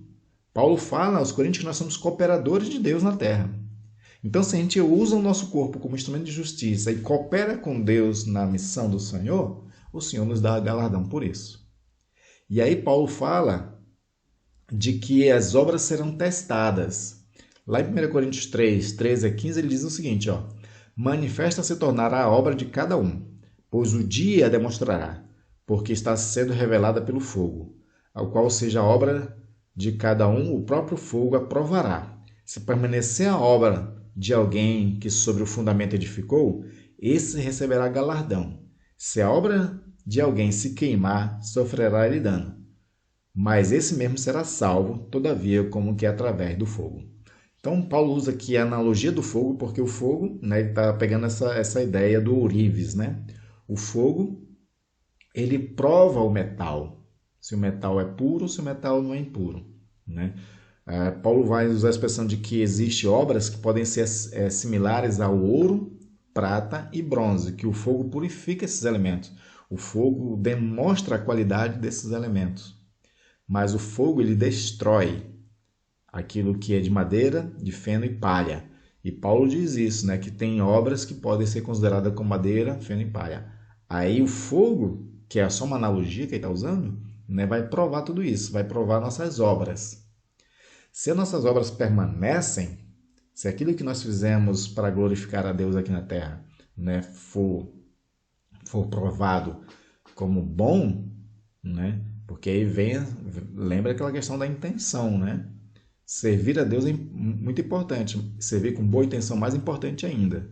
Paulo fala aos Coríntios que nós somos cooperadores de Deus na terra. Então, se a gente usa o nosso corpo como instrumento de justiça e coopera com Deus na missão do Senhor, o Senhor nos dá galardão por isso. E aí Paulo fala de que as obras serão testadas. Lá em 1 Coríntios 3, 13 a 15, ele diz o seguinte, ó: manifesta se tornará a obra de cada um, pois o dia a demonstrará, porque está sendo revelada pelo fogo, ao qual seja a obra de cada um, o próprio fogo a provará. Se permanecer a obra de alguém que sobre o fundamento edificou, esse receberá galardão. Se a obra de alguém se queimar, sofrerá ele dano. Mas esse mesmo será salvo, todavia, como que através do fogo. Então, Paulo usa aqui a analogia do fogo, porque o fogo, né, ele está pegando essa ideia do ourives, né? O fogo, ele prova o metal, se o metal é puro ou se o metal não é impuro, né? Paulo vai usar a expressão de que existem obras que podem ser similares ao ouro, prata e bronze, que o fogo purifica esses elementos. O fogo demonstra a qualidade desses elementos, mas o fogo ele destrói aquilo que é de madeira, de feno e palha. E Paulo diz isso, né, que tem obras que podem ser consideradas como madeira, feno e palha. Aí o fogo, que é só uma analogia que ele está usando, né, vai provar tudo isso, vai provar nossas obras. Se as nossas obras permanecem, se aquilo que nós fizemos para glorificar a Deus aqui na terra, né, for provado como bom, né, porque aí lembra aquela questão da intenção, né? Servir a Deus é muito importante, servir com boa intenção mais importante ainda,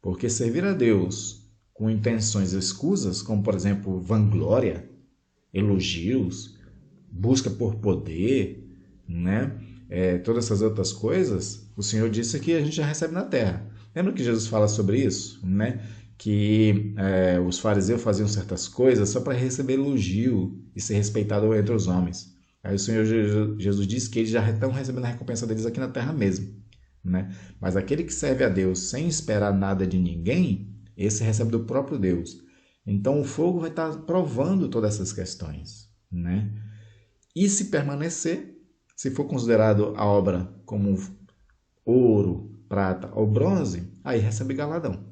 porque servir a Deus com intenções escusas, como por exemplo vanglória, elogios, busca por poder, né? todas essas outras coisas, o Senhor disse que a gente já recebe na terra. Lembra que Jesus fala sobre isso, né? Que os fariseus faziam certas coisas só para receber elogio e ser respeitado entre os homens. Aí o Senhor Jesus disse que eles já estão recebendo a recompensa deles aqui na terra mesmo, né? Mas aquele que serve a Deus sem esperar nada de ninguém, esse recebe do próprio Deus. Então o fogo vai estar provando todas essas questões, né? E se permanecer, se for considerado a obra como ouro, prata ou bronze, aí recebe galardão.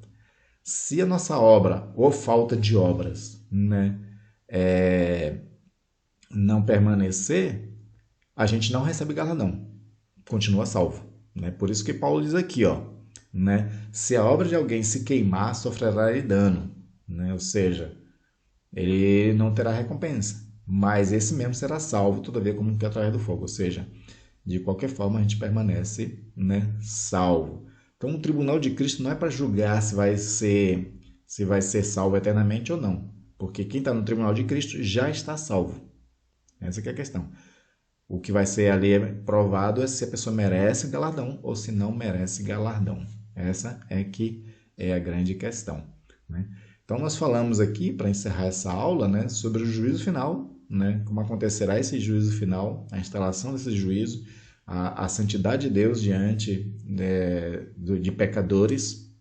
Se a nossa obra ou falta de obras, né, não permanecer, a gente não recebe galardão, continua salvo, né? Por isso que Paulo diz aqui, ó, né, se a obra de alguém se queimar, sofrerá ele dano, né? Ou seja, ele não terá recompensa, mas esse mesmo será salvo, todavia como que através do fogo, ou seja, de qualquer forma a gente permanece, né, salvo. Então o tribunal de Cristo não é para julgar se vai ser salvo eternamente ou não, porque quem está no tribunal de Cristo já está salvo. Essa que é a questão. O que vai ser ali provado é se a pessoa merece galardão ou se não merece galardão. Essa é que é a grande questão, né? Então nós falamos aqui, para encerrar essa aula, né, sobre o juízo final, né, como acontecerá esse juízo final, a instalação desse juízo, a santidade de Deus diante de pecadores,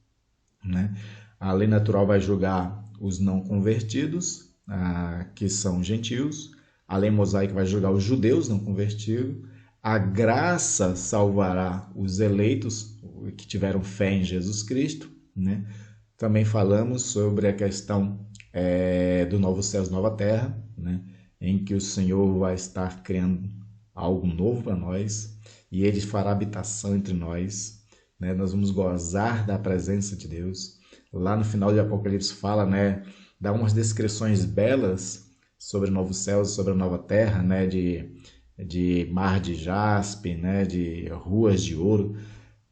né? A lei natural vai julgar os não convertidos, que são gentios. A lei mosaica vai julgar os judeus não convertidos. A graça salvará os eleitos que tiveram fé em Jesus Cristo, né? Também falamos sobre a questão do novo céu e nova terra, né? Em que o Senhor vai estar criando algo novo para nós e Ele fará habitação entre nós, né? Nós vamos gozar da presença de Deus. Lá no final de Apocalipse fala, né? Dá umas descrições belas sobre o novo céu, sobre a nova terra, né? De mar de jaspe, né? De ruas de ouro.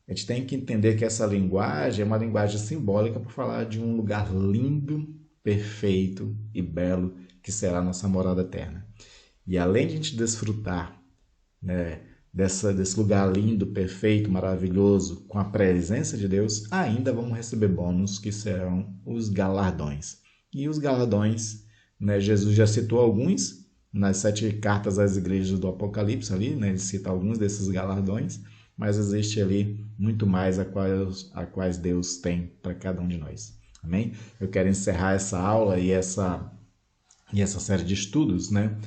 A gente tem que entender que essa linguagem é uma linguagem simbólica para falar de um lugar lindo, perfeito e belo que será a nossa morada eterna. E além de a gente desfrutar, né, desse lugar lindo, perfeito, maravilhoso, com a presença de Deus, ainda vamos receber bônus que serão os galardões. E os galardões, né, Jesus já citou alguns nas 7 cartas às igrejas do Apocalipse, ali, né, ele cita alguns desses galardões, mas existe ali muito mais a quais Deus tem para cada um de nós. Amém? Eu quero encerrar essa aula e essa série de estudos, né,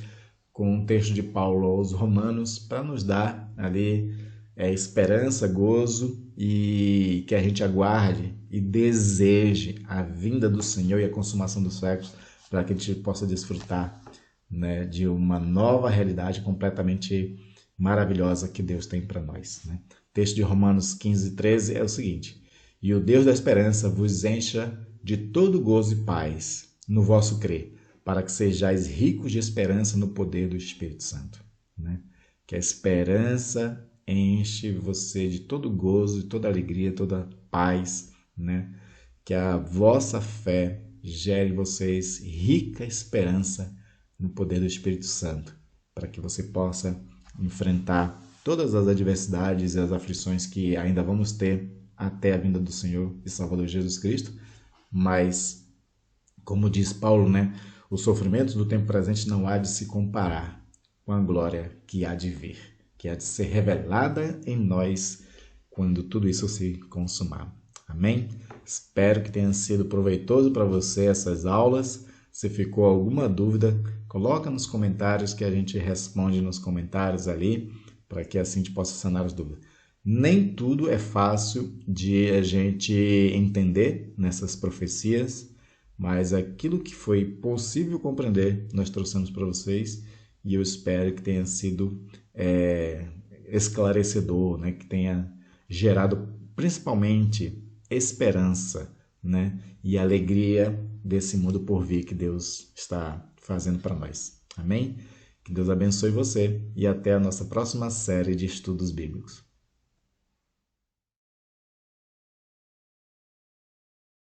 com um texto de Paulo aos Romanos para nos dar ali esperança, gozo e que a gente aguarde e deseje a vinda do Senhor e a consumação dos séculos para que a gente possa desfrutar, né, de uma nova realidade completamente maravilhosa que Deus tem para nós, né? O texto de Romanos 15:13 é o seguinte: E o Deus da esperança vos encha de todo gozo e paz no vosso crer, para que sejais ricos de esperança no poder do Espírito Santo, né? Que a esperança enche você de todo gozo, de toda alegria, toda paz, né? Que a vossa fé gere em vocês rica esperança no poder do Espírito Santo, para que você possa enfrentar todas as adversidades e as aflições que ainda vamos ter até a vinda do Senhor e Salvador Jesus Cristo. Mas, como diz Paulo, né, o sofrimento do tempo presente não há de se comparar com a glória que há de vir, que há de ser revelada em nós quando tudo isso se consumar. Amém? Espero que tenha sido proveitoso para você essas aulas. Se ficou alguma dúvida, coloca nos comentários que a gente responde nos comentários ali, para que assim a gente possa sanar as dúvidas. Nem tudo é fácil de a gente entender nessas profecias, mas aquilo que foi possível compreender, nós trouxemos para vocês, e eu espero que tenha sido esclarecedor, né? Que tenha gerado principalmente esperança, né? E alegria desse mundo por vir que Deus está fazendo para nós. Amém? Que Deus abençoe você e até a nossa próxima série de estudos bíblicos.